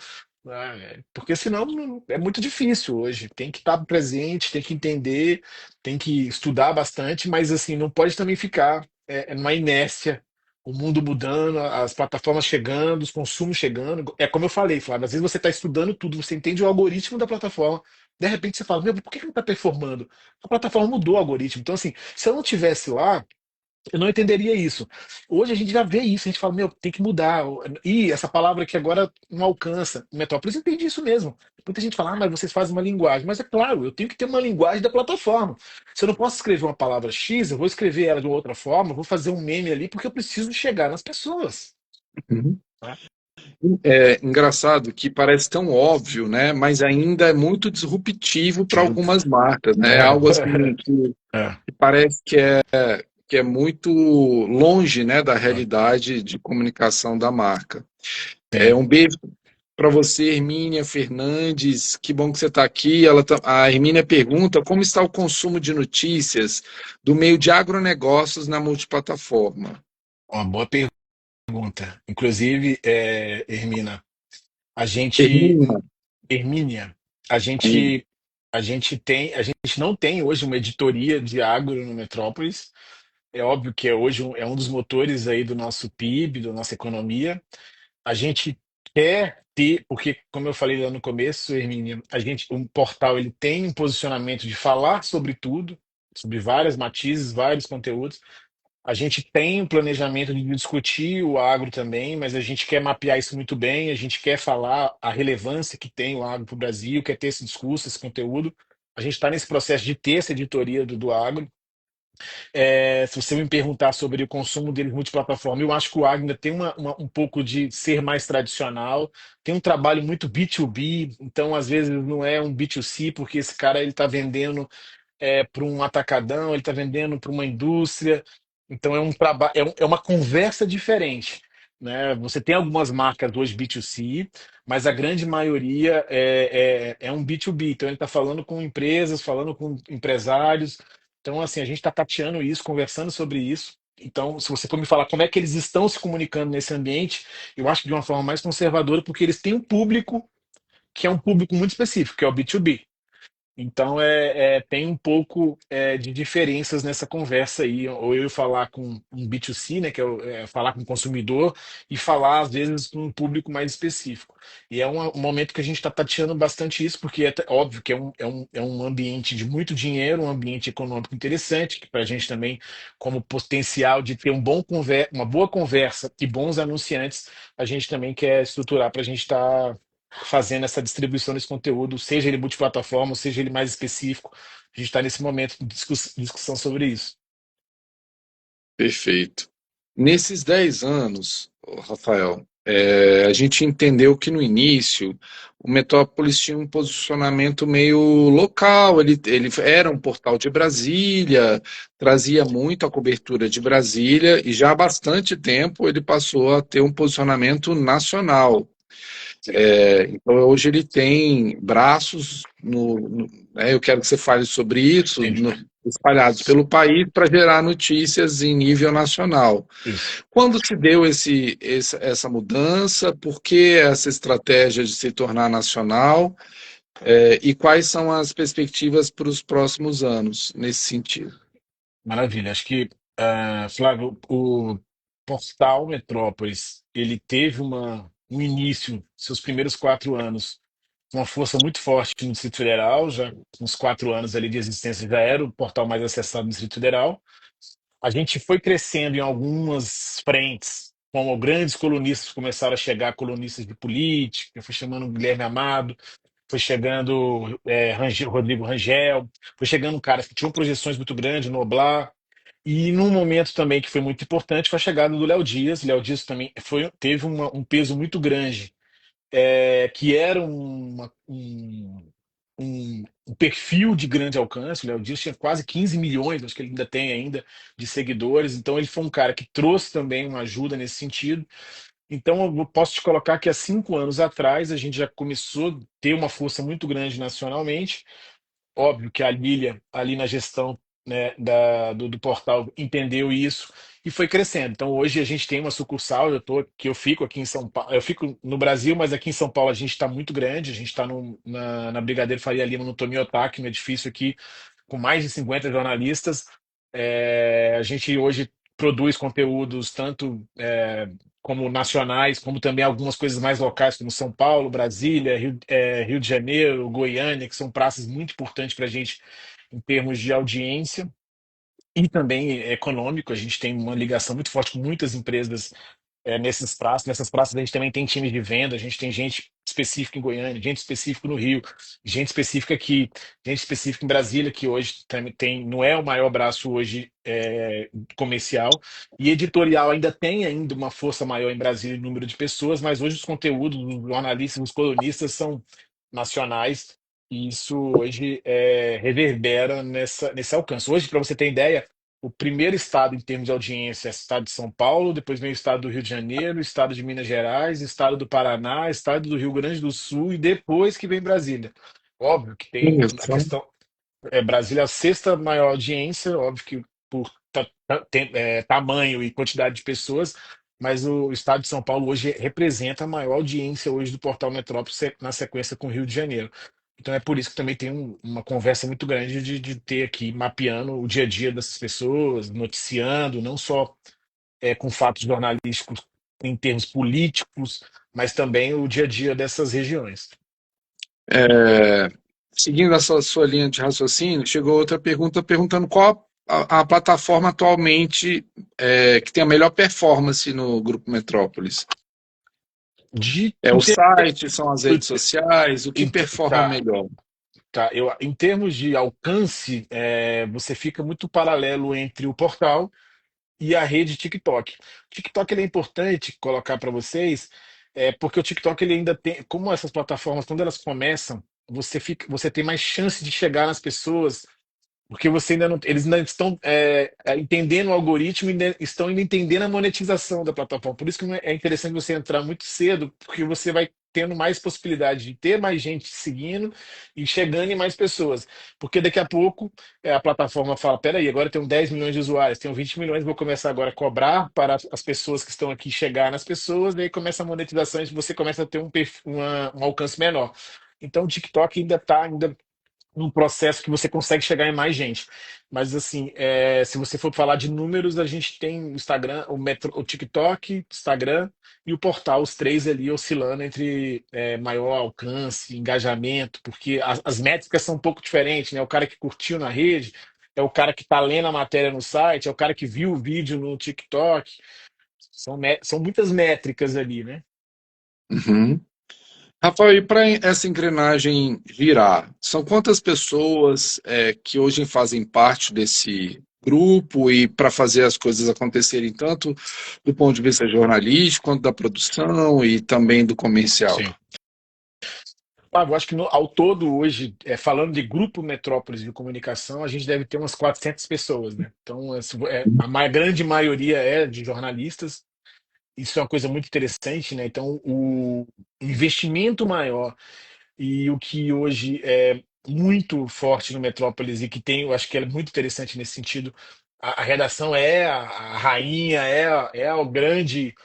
Speaker 2: porque senão é muito difícil hoje. Tem que estar presente, tem que entender, tem que estudar bastante, mas assim, não pode também ficar numa inércia. O mundo mudando, as plataformas chegando, os consumos chegando. É como eu falei, Flávio, às vezes você está estudando tudo, você entende o algoritmo da plataforma, de repente você fala, meu, por que não está performando? A plataforma mudou o algoritmo. Então, assim, se eu não tivesse lá, eu não entenderia isso. Hoje a gente já vê isso, a gente fala, meu, tem que mudar. E essa palavra que agora não alcança. O Metrópolis entende isso mesmo. Muita gente fala, mas vocês fazem uma linguagem. Mas é claro, eu tenho que ter uma linguagem da plataforma. Se eu não posso escrever uma palavra X, eu vou escrever ela de uma outra forma, eu vou fazer um meme ali, porque eu preciso chegar nas pessoas.
Speaker 1: Uhum.
Speaker 2: Né?
Speaker 1: É engraçado que parece tão óbvio, né? Mas ainda é muito disruptivo para algumas marcas, né? É algo assim
Speaker 2: É,
Speaker 1: que parece que é muito longe, né, da
Speaker 2: é,
Speaker 1: realidade de comunicação da marca.
Speaker 2: é.
Speaker 1: Um beijo para você, Hermínia Fernandes. Que bom que você está aqui. A Hermínia pergunta como está o consumo de notícias do meio de agronegócios na multiplataforma.
Speaker 2: Uma boa pergunta. Inclusive, Hermina, a gente,
Speaker 1: Hermínia,
Speaker 2: Hermínia, a gente, a gente não tem hoje uma editoria de agro no Metrópolis. É óbvio que hoje é um dos motores aí do nosso PIB, da nossa economia. A gente quer ter, porque como eu falei lá no começo, Hermínia, o portal ele tem um posicionamento de falar sobre tudo, sobre várias matizes, vários conteúdos. A gente tem um planejamento de discutir o agro também, mas a gente quer mapear isso muito bem, a gente quer falar a relevância que tem o agro para o Brasil, quer ter esse discurso, esse conteúdo. A gente está nesse processo de ter essa editoria do agro. Se você me perguntar sobre o consumo deles multiplataforma, eu acho que o Agner tem um pouco de ser mais tradicional, tem um trabalho muito B2B, então às vezes não é um B2C, porque esse cara ele está vendendo para um atacadão, ele está vendendo para uma indústria. Então é um trabalho, é uma conversa diferente, né? Você tem algumas marcas hoje B2C, mas a grande maioria é um B2B. Então ele está falando com empresas, falando com empresários. Então, assim, a gente está tateando isso, conversando sobre isso. Então, se você for me falar como é que eles estão se comunicando nesse ambiente, eu acho que de uma forma mais conservadora, porque eles têm um público que é um público muito específico, que é o B2B. Então tem um pouco de diferenças nessa conversa aí, ou eu falar com um B2C, né, que falar com o consumidor, e falar às vezes com um público mais específico. E é um momento que a gente está tateando bastante isso, porque óbvio que é um ambiente de muito dinheiro, um ambiente econômico interessante, que para a gente também, como potencial de ter uma boa conversa e bons anunciantes, a gente também quer estruturar para a gente estar fazendo essa distribuição desse conteúdo, seja ele multiplataforma, seja ele mais específico. A gente está nesse momento de discussão sobre isso.
Speaker 1: Perfeito. Nesses 10 anos, ô, Rafael, a gente entendeu que no início o Metrópolis tinha um posicionamento meio local, ele era um portal de Brasília, trazia muito a cobertura de Brasília, e já há bastante tempo ele passou a ter um posicionamento nacional. Então hoje ele tem braços né, eu quero que você fale sobre isso,
Speaker 2: Entendi.
Speaker 1: espalhados pelo país para gerar notícias em nível nacional.
Speaker 2: Isso.
Speaker 1: Quando se deu essa mudança? Por que essa estratégia de se tornar nacional? E quais são as perspectivas para os próximos anos nesse sentido?
Speaker 2: Maravilha. Acho que, Flávio, o portal Metrópolis, ele teve um início, seus primeiros 4 anos, uma força muito forte no Distrito Federal, já com uns 4 anos ali de existência já era o portal mais acessado no Distrito Federal. A gente foi crescendo em algumas frentes, como grandes colunistas começaram a chegar, colunistas de política, foi chamando o Guilherme Amado, foi chegando Rodrigo Rangel, foi chegando caras que tinham projeções muito grandes, Noblar, e num momento também que foi muito importante foi a chegada do Léo Dias. Léo Dias também teve um peso muito grande, que era um perfil de grande alcance. O Léo Dias tinha quase 15 milhões, acho que ele ainda tem ainda, de seguidores. Então ele foi um cara que trouxe também uma ajuda nesse sentido. Então eu posso te colocar que há 5 anos atrás a gente já começou a ter uma força muito grande nacionalmente. Óbvio que a Lilia, ali na gestão, né, do portal, entendeu isso e foi crescendo. Então, hoje a gente tem uma sucursal, eu fico aqui em São Paulo, eu fico no Brasil, mas aqui em São Paulo a gente está muito grande, a gente está na Brigadeiro Faria Lima, no Tomiotaki, no edifício aqui, com mais de 50 jornalistas. A gente hoje produz conteúdos tanto como nacionais, como também algumas coisas mais locais, como São Paulo, Brasília, Rio de Janeiro, Goiânia, que são praças muito importantes para a gente em termos de audiência e também econômico. A gente tem uma ligação muito forte com muitas empresas nesses praças. Nessas praças a gente também tem times de venda, a gente tem gente específica em Goiânia, gente específica no Rio, gente específica aqui, gente específica em Brasília, que hoje também não é o maior braço hoje comercial, e editorial ainda uma força maior em Brasília em número de pessoas, mas hoje os conteúdos dos jornalistas, dos colunistas são nacionais, e isso hoje reverbera nesse alcance. Hoje, para você ter ideia, o primeiro estado em termos de audiência é o estado de São Paulo, depois vem o estado do Rio de Janeiro, o estado de Minas Gerais, o estado do Paraná, o estado do Rio Grande do Sul e depois que vem Brasília. Óbvio que tem a
Speaker 1: Isso.
Speaker 2: questão. Brasília é a sexta maior audiência, óbvio que por tamanho e quantidade de pessoas, mas o estado de São Paulo hoje representa a maior audiência hoje do Portal Metrópole na sequência com o Rio de Janeiro. Então é por isso que também tem uma conversa muito grande de ter aqui mapeando o dia a dia dessas pessoas, noticiando, não só com fatos jornalísticos em termos políticos, mas também o dia a dia dessas regiões.
Speaker 1: É, Seguindo essa sua linha de raciocínio, chegou outra pergunta perguntando qual a plataforma atualmente que tem a melhor performance no Grupo Metrópolis.
Speaker 2: De
Speaker 1: É o
Speaker 2: inter-
Speaker 1: site, são as redes sociais, o que performa
Speaker 2: tá.
Speaker 1: melhor?
Speaker 2: Tá, em termos de alcance, você fica muito paralelo entre o portal e a rede TikTok. O TikTok ele é importante colocar para vocês, porque o TikTok ele ainda tem, como essas plataformas, quando elas começam, você tem mais chance de chegar nas pessoas porque você ainda não, eles ainda estão entendendo o algoritmo e estão ainda entendendo a monetização da plataforma. Por isso que é interessante você entrar muito cedo, porque você vai tendo mais possibilidade de ter mais gente seguindo e chegando em mais pessoas. Porque daqui a pouco a plataforma fala: peraí, agora eu tenho 10 milhões de usuários, tenho 20 milhões, vou começar agora a cobrar para as pessoas que estão aqui chegar nas pessoas, daí começa a monetização e você começa a ter um alcance menor. Então o TikTok ainda está num processo que você consegue chegar em mais gente. Mas assim, se você for falar de números, a gente tem o Instagram, o TikTok, Instagram e o portal, os três ali oscilando entre maior alcance, engajamento, porque as métricas são um pouco diferentes, né? O cara que curtiu na rede, é o cara que está lendo a matéria no site, é o cara que viu o vídeo no TikTok. São muitas métricas ali, né?
Speaker 1: Uhum. Rafael, e para essa engrenagem virar, são quantas pessoas que hoje fazem parte desse grupo e para fazer as coisas acontecerem tanto do ponto de vista jornalístico quanto da produção e também do comercial?
Speaker 2: Sim. Eu acho que ao todo hoje, falando de grupo Metrópolis de comunicação, a gente deve ter umas 400 pessoas, né? Então, grande maioria é de jornalistas. Isso é uma coisa muito interessante, né? Então, o investimento maior e o que hoje é muito forte no Metrópolis e que tem, eu acho que é muito interessante nesse sentido, a redação é a rainha, é o grande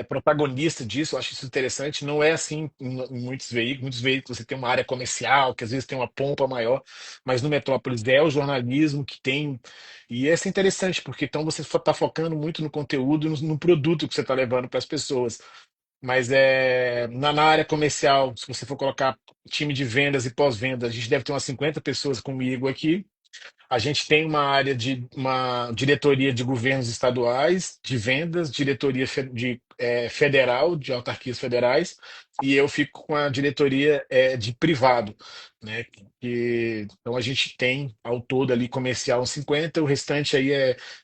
Speaker 2: protagonista disso. Eu acho isso interessante. Não é assim em muitos veículos. Muitos veículos você tem uma área comercial, que às vezes tem uma pompa maior, mas no Metrópolis é o jornalismo que tem. E isso é interessante, porque então você está focando muito no conteúdo, no produto que você está levando para as pessoas. Mas na área comercial, se você for colocar time de vendas e pós-vendas, a gente deve ter umas 50 pessoas comigo aqui. A gente tem uma diretoria de governos estaduais, de vendas, diretoria federal, de autarquias federais, e eu fico com a diretoria de privado, né? Então a gente tem ao todo ali comercial uns 50, o restante aí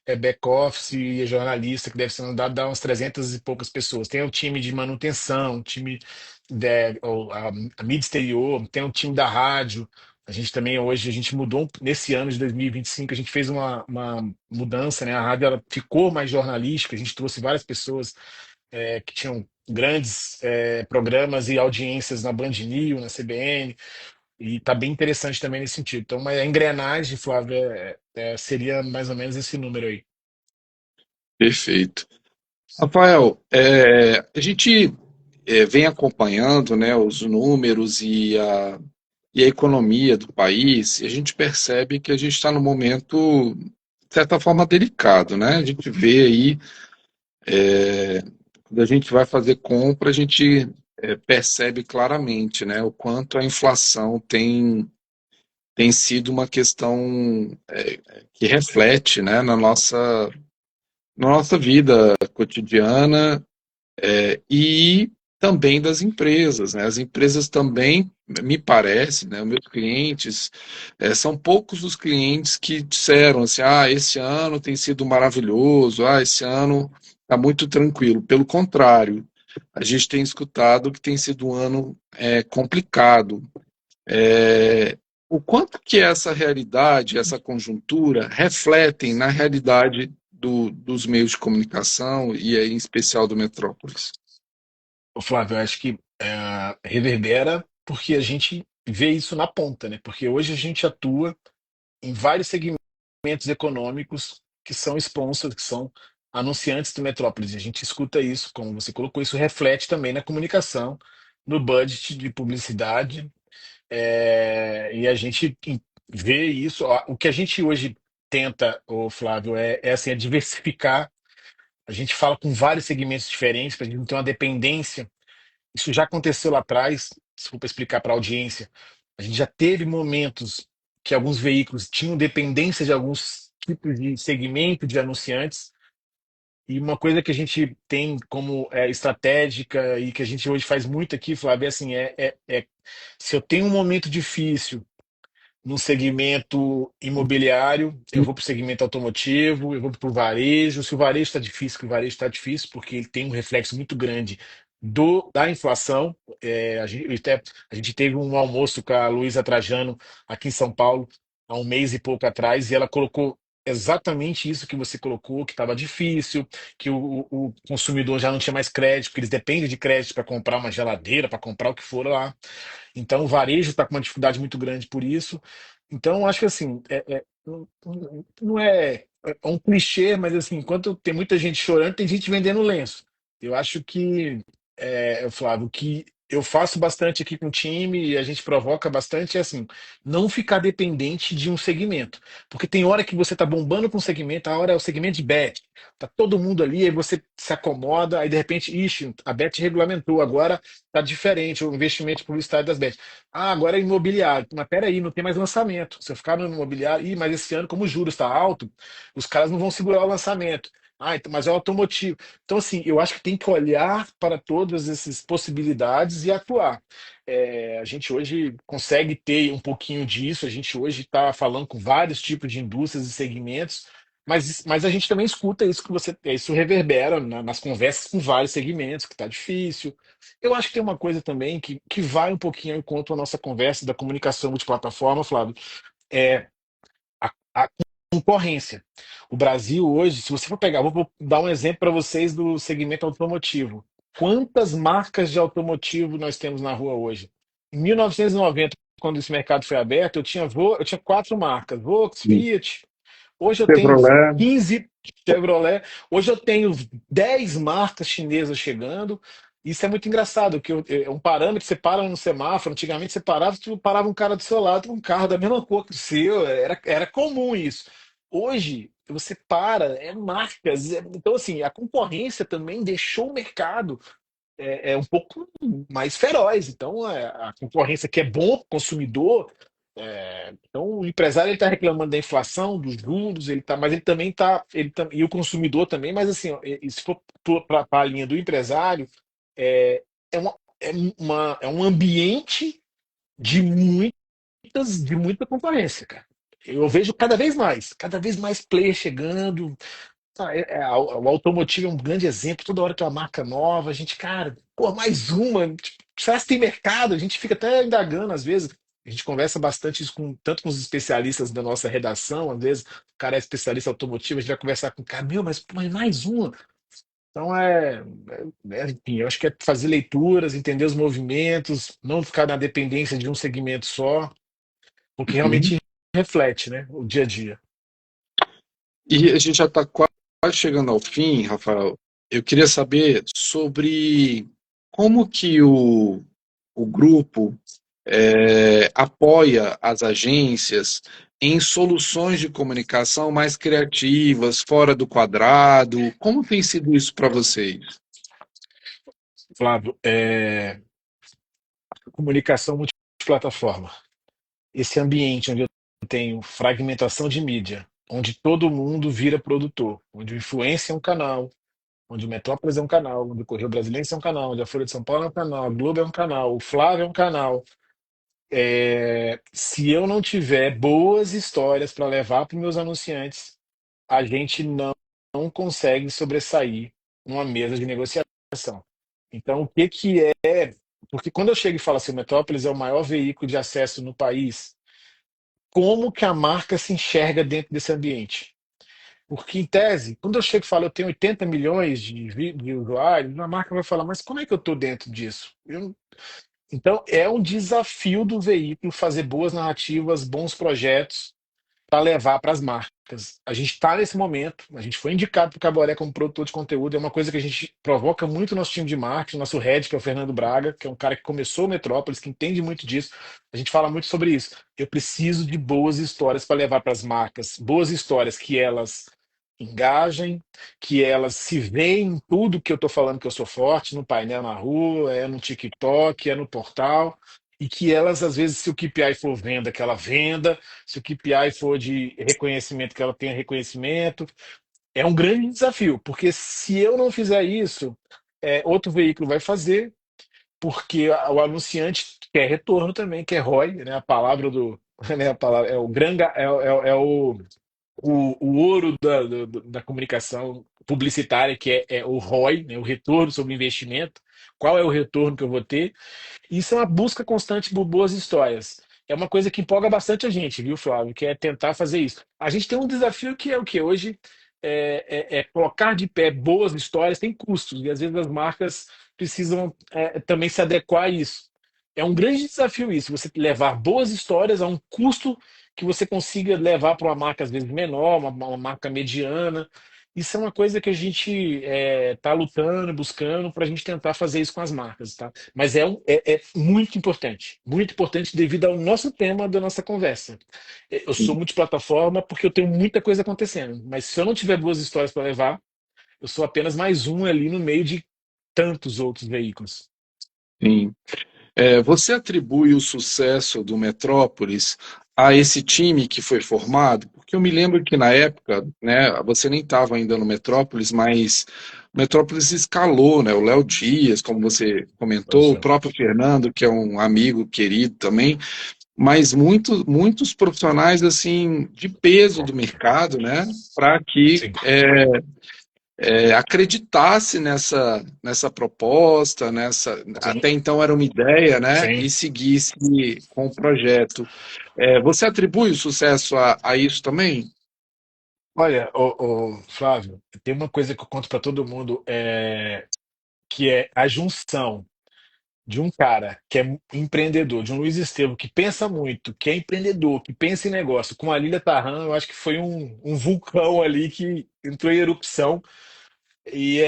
Speaker 2: é back-office e é jornalista, que deve ser mandado dar umas 300 e poucas pessoas. Tem o time de manutenção, o time a mídia exterior, tem o time da rádio. A gente também hoje, a gente mudou, nesse ano de 2025, a gente fez uma mudança, né? A rádio ela ficou mais jornalística, a gente trouxe várias pessoas que tinham grandes programas e audiências na Band News, na CBN, e está bem interessante também nesse sentido. Então, a engrenagem, Flávio, seria mais ou menos esse número aí.
Speaker 1: Perfeito. Rafael, a gente vem acompanhando, né, os números e a economia do país, e a gente percebe que a gente está num momento, de certa forma, delicado, né? A gente vê aí, quando a gente vai fazer compra, a gente percebe claramente, né, o quanto a inflação tem sido uma questão que reflete, né, na nossa vida cotidiana e também das empresas, né? As empresas também, me parece, né, os meus clientes, são poucos os clientes que disseram assim, esse ano tem sido maravilhoso, esse ano está muito tranquilo. Pelo contrário, a gente tem escutado que tem sido um ano complicado. O quanto que essa realidade, essa conjuntura, refletem na realidade dos meios de comunicação e em especial do Metrópolis?
Speaker 2: Ô, Flávio, eu acho que reverbera porque a gente vê isso na ponta, né? Porque hoje a gente atua em vários segmentos econômicos que são sponsors, que são anunciantes do Metrópolis. E a gente escuta isso, como você colocou, isso reflete também na comunicação, no budget de publicidade, e a gente vê isso. O que a gente hoje tenta, ô Flávio, assim, é diversificar. A gente fala com vários segmentos diferentes para a gente não ter uma dependência. Isso já aconteceu lá atrás, desculpa explicar para a audiência. A gente já teve momentos que alguns veículos tinham dependência de alguns tipos de segmento de anunciantes. E uma coisa que a gente tem como estratégica e que a gente hoje faz muito aqui, Flávio, é assim, se eu tenho um momento difícil no segmento imobiliário, eu vou para o segmento automotivo, eu vou para o varejo. Se o varejo está difícil, que o varejo está difícil, porque ele tem um reflexo muito grande da inflação. A gente teve um almoço com a Luísa Trajano aqui em São Paulo há um mês e pouco atrás, e ela colocou exatamente isso que você colocou, que estava difícil, que o consumidor já não tinha mais crédito, porque eles dependem de crédito para comprar uma geladeira, para comprar o que for lá. Então, o varejo está com uma dificuldade muito grande por isso. Então, acho que assim, não é um clichê, mas assim, enquanto tem muita gente chorando, tem gente vendendo lenço. Eu acho que, Flávio, que eu faço bastante aqui com o time e a gente provoca bastante é assim, não ficar dependente de um segmento. Porque tem hora que você está bombando com um segmento, a hora é o segmento de bet. Tá todo mundo ali, aí você se acomoda, aí de repente, ixi, a bet regulamentou, agora tá diferente o investimento publicitário das bets. Ah, agora é imobiliário. Mas peraí, não tem mais lançamento. Se eu ficar no imobiliário, mas esse ano, como o juros está alto, os caras não vão segurar o lançamento. Ah, então, mas é o automotivo. Então, assim, eu acho que tem que olhar para todas essas possibilidades e atuar. A gente hoje consegue ter um pouquinho disso, a gente hoje está falando com vários tipos de indústrias e segmentos, mas a gente também escuta isso que isso reverbera nas conversas com vários segmentos, que está difícil. Eu acho que tem uma coisa também que vai um pouquinho ao encontro à nossa conversa da comunicação multiplataforma, Flávio, é a concorrência. O Brasil hoje, se você for pegar, vou dar um exemplo para vocês do segmento automotivo. Quantas marcas de automotivo nós temos na rua hoje? Em 1990, quando esse mercado foi aberto, eu tinha quatro marcas: Volks, Fiat. Hoje eu tenho
Speaker 3: Chevrolet.
Speaker 2: 15 Chevrolet. Hoje eu tenho 10 marcas chinesas chegando. Isso é muito engraçado, que é um parâmetro, você para no semáforo, antigamente você parava, tu parava um cara do seu lado com um carro da mesma cor que o seu, era comum isso. Hoje, você para, é marcas. Então, assim, a concorrência também deixou o mercado um pouco mais feroz. Então, a concorrência que é bom para o consumidor. Então, o empresário ele está reclamando da inflação, dos juros, mas ele também está, e o consumidor também. Mas assim, ó, e se for para a linha do empresário, é, é, uma, é um ambiente de de muita concorrência, cara. Eu vejo cada vez mais players chegando, o automotivo é um grande exemplo. Toda hora tem uma marca nova. A gente, cara, pô, mais uma. Tipo, será que tem mercado? A gente fica até indagando às vezes. A gente conversa bastante isso tanto com os especialistas da nossa redação. Às vezes, o cara é especialista automotivo, a gente vai conversar com o cara, meu, mas mais uma. Então, enfim, eu acho que é fazer leituras, entender os movimentos, não ficar na dependência de um segmento só, porque
Speaker 3: Uhum.
Speaker 2: realmente reflete, né, o dia a dia.
Speaker 3: E a gente já está quase chegando ao fim, Rafael. Eu queria saber sobre como que o grupo apoia as agências em soluções de comunicação mais criativas, fora do quadrado. Como tem sido isso para vocês?
Speaker 2: Flávio, comunicação multiplataforma. Esse ambiente onde eu tenho fragmentação de mídia, onde todo mundo vira produtor, onde o Influência é um canal, onde o Metrópolis é um canal, onde o Correio Brasiliense é um canal, onde a Folha de São Paulo é um canal, a Globo é um canal, o Flávio é um canal. Se eu não tiver boas histórias para levar para os meus anunciantes, a gente não consegue sobressair numa mesa de negociação. Então, o que que é? Porque quando eu chego e falo assim, o Metrópolis é o maior veículo de acesso no país, como que a marca se enxerga dentro desse ambiente? Porque, em tese, quando eu chego e falo eu tenho 80 milhões de usuários, a marca vai falar, mas como é que eu estou dentro disso? Então, é um desafio do veículo fazer boas narrativas, bons projetos, para levar para as marcas. A gente está nesse momento, a gente foi indicado para o Cabaré como produtor de conteúdo, é uma coisa que a gente provoca muito no nosso time de marketing, nosso head, que é o Fernando Braga, que é um cara que começou o Metrópolis, que entende muito disso. A gente fala muito sobre isso. Eu preciso de boas histórias para levar para as marcas, boas histórias que elas engajem, que elas se veem em tudo que eu estou falando que eu sou forte, no painel na rua, é no TikTok, é no portal, e que elas, às vezes, se o KPI for venda, que ela venda, se o KPI for de reconhecimento, que ela tenha reconhecimento. É um grande desafio, porque se eu não fizer isso, outro veículo vai fazer, porque o anunciante quer retorno também, quer ROI, né? A palavra né, a palavra, é o granga, o ouro da comunicação publicitária, que é o ROI, né, o retorno sobre o investimento. Qual é o retorno que eu vou ter? Isso é uma busca constante por boas histórias. É uma coisa que empolga bastante a gente, viu, Flávio? Que é tentar fazer isso. A gente tem um desafio que é o que hoje é colocar de pé boas histórias tem custos e às vezes as marcas precisam também se adequar a isso. É um grande desafio isso, você levar boas histórias a um custo que você consiga levar para uma marca às vezes menor, uma marca mediana. Isso é uma coisa que a gente está lutando, buscando para a gente tentar fazer isso com as marcas, tá? Mas é muito importante devido ao nosso tema da nossa conversa. Eu sou multiplataforma porque eu tenho muita coisa acontecendo, mas se eu não tiver boas histórias para levar, eu sou apenas mais um ali no meio de tantos outros veículos.
Speaker 3: Sim. Você atribui o sucesso do Metrópolis a esse time que foi formado? Porque eu me lembro que na época, né, você nem estava ainda no Metrópolis, mas o Metrópolis escalou, né? O Léo Dias, como você comentou, o
Speaker 2: Nossa,
Speaker 3: próprio Fernando, que é um amigo querido também, mas muitos profissionais assim de peso do mercado, né, para que
Speaker 2: sim,
Speaker 3: acreditasse nessa proposta,
Speaker 2: sim,
Speaker 3: até então era uma ideia, né,
Speaker 2: sim.
Speaker 3: e seguisse com o projeto. Você atribui o sucesso a isso também?
Speaker 2: Olha, Flávio, tem uma coisa que eu conto para todo mundo, que é a junção de um cara que é empreendedor, de um Luiz Estevam que pensa muito, que é empreendedor, que pensa em negócio, com a Lília Tarran, eu acho que foi um vulcão ali que entrou em erupção. E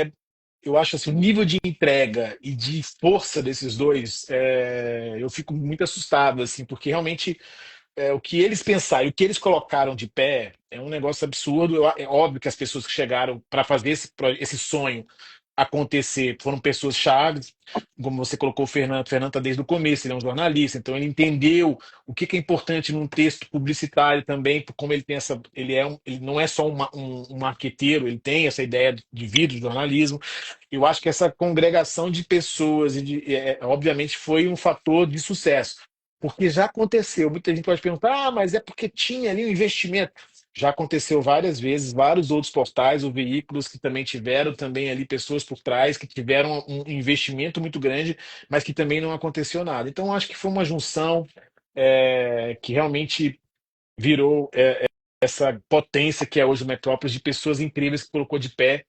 Speaker 2: eu acho assim, o nível de entrega e de força desses dois, eu fico muito assustado, assim, porque realmente o que eles pensaram e o que eles colocaram de pé é um negócio absurdo. É óbvio que as pessoas que chegaram para fazer esse sonho acontecer foram pessoas chaves, como você colocou o Fernando. O Fernando está desde o começo, ele é um jornalista, então ele entendeu o que é importante num texto publicitário também, como ele tem ele não é só um marqueteiro, ele tem essa ideia de vida, de jornalismo. Eu acho que essa congregação de pessoas, obviamente, foi um fator de sucesso. Porque já aconteceu. Muita gente pode perguntar, mas é porque tinha ali um investimento. Já aconteceu várias vezes, vários outros portais ou veículos que também tiveram também ali pessoas por trás que tiveram um investimento muito grande, mas que também não aconteceu nada. Então, acho que foi uma junção que realmente virou essa potência que é hoje o Metrópolis de pessoas incríveis que colocou de pé.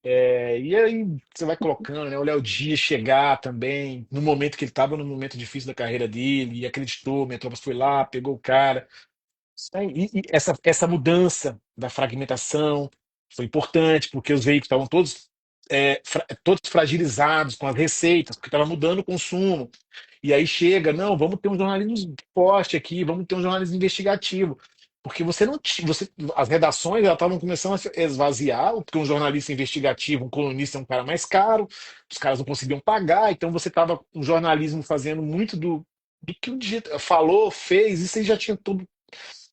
Speaker 2: E aí você vai colocando, né? O Léo Dias chegar também, no momento que ele estava no momento difícil da carreira dele, e acreditou, o Metrópolis foi lá, pegou o cara. E essa mudança da fragmentação foi importante, porque os veículos estavam todos fragilizados com as receitas, porque estava mudando o consumo. E aí chega, não, vamos ter um jornalismo forte aqui, vamos ter um jornalismo investigativo. Porque você não tinha, as redações já estavam começando a se esvaziar, porque um jornalista investigativo, um colunista é um cara mais caro, os caras não conseguiam pagar, então você estava um jornalismo fazendo muito do que o digital falou, fez, isso aí já tinha tudo,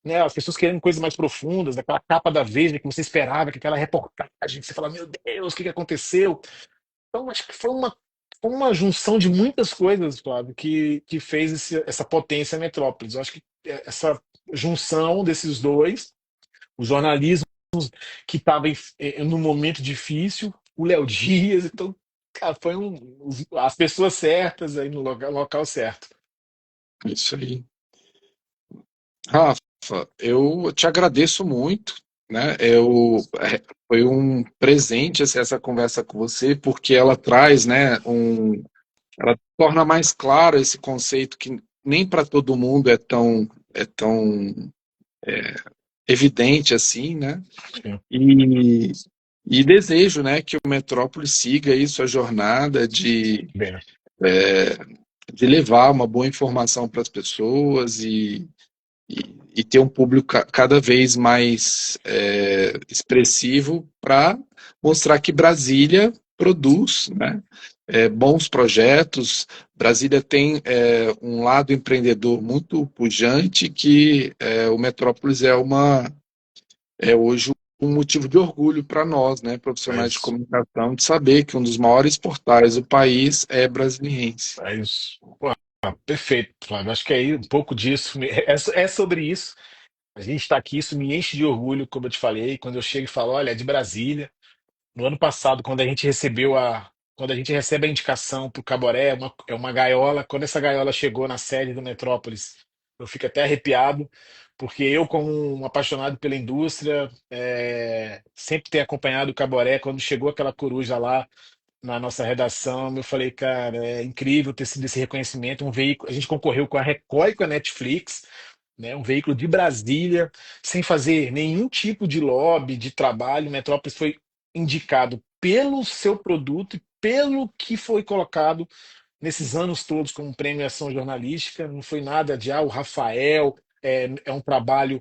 Speaker 2: né? As pessoas querendo coisas mais profundas, daquela capa da Veja que você esperava, que aquela reportagem que você fala, meu Deus, o que que aconteceu? Então, acho que foi uma junção de muitas coisas, Flávio, que fez essa potência Metrópolis. Eu acho que essa junção desses dois, o jornalismo que estava num momento difícil, o Léo Dias, então, cara, as pessoas certas aí no local certo.
Speaker 3: Isso aí. Rafa, eu te agradeço muito, né? Foi um presente essa conversa com você, porque ela traz, né, ela torna mais claro esse conceito que nem para todo mundo é tão evidente assim, né?
Speaker 2: Sim,
Speaker 3: E, e desejo, né, que o Metrópole siga aí sua jornada
Speaker 2: bem,
Speaker 3: de levar uma boa informação para as pessoas e ter um público cada vez mais expressivo para mostrar que Brasília produz, né, bons projetos. Brasília tem um lado empreendedor muito pujante que o Metrópolis é hoje um motivo de orgulho para nós, né,
Speaker 2: é
Speaker 3: profissionais de
Speaker 2: isso.
Speaker 3: comunicação, de saber que um dos maiores portais do país é brasiliense.
Speaker 2: É isso. Perfeito, Flávio. Acho que é aí um pouco disso. É sobre isso. A gente está aqui, isso me enche de orgulho, como eu te falei, quando eu chego e falo, olha, é de Brasília. No ano passado, quando a gente recebe a indicação para o Caboré, é uma gaiola. Quando essa gaiola chegou na sede do Metrópolis, eu fico até arrepiado, porque eu, como um apaixonado pela indústria, sempre tenho acompanhado o Caboré. Quando chegou aquela coruja lá na nossa redação, eu falei, cara, é incrível ter sido esse reconhecimento. Um veículo, a gente concorreu com a Record e com a Netflix, né, um veículo de Brasília, sem fazer nenhum tipo de lobby, de trabalho. Metrópolis foi indicado pelo seu produto e pelo que foi colocado nesses anos todos como premiação jornalística. Não foi nada de, o Rafael. É um trabalho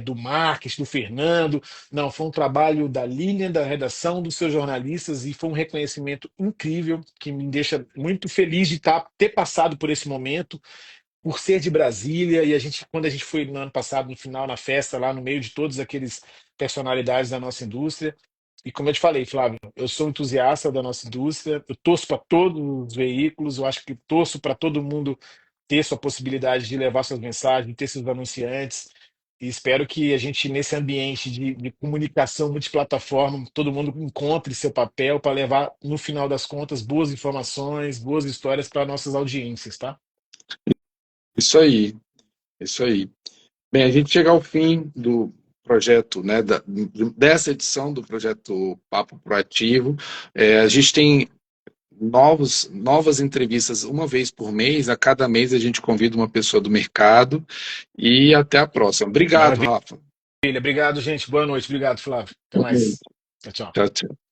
Speaker 2: do Marques, do Fernando. Não, foi um trabalho da Lilian, da redação, dos seus jornalistas, e foi um reconhecimento incrível que me deixa muito feliz de ter passado por esse momento, por ser de Brasília. E quando a gente foi no ano passado, no final, na festa, lá no meio de todos aqueles personalidades da nossa indústria. E como eu te falei, Flávio, eu sou entusiasta da nossa indústria, eu torço para todos os veículos, eu acho que torço para todo mundo ter sua possibilidade de levar suas mensagens, ter seus anunciantes. E espero que a gente, nesse ambiente de comunicação multiplataforma, todo mundo encontre seu papel para levar, no final das contas, boas informações, boas histórias para nossas audiências, tá?
Speaker 3: Isso aí, isso aí. Bem, a gente chega ao fim do projeto, né, dessa edição do projeto Papo Proativo. A gente tem novas entrevistas uma vez por mês. A cada mês a gente convida uma pessoa do mercado. E até a próxima. Obrigado,
Speaker 2: Maravilha.
Speaker 3: Rafa.
Speaker 2: Obrigado, gente. Boa noite. Obrigado, Flávio. Até mais. Tchau, tchau.
Speaker 3: Tchau, tchau.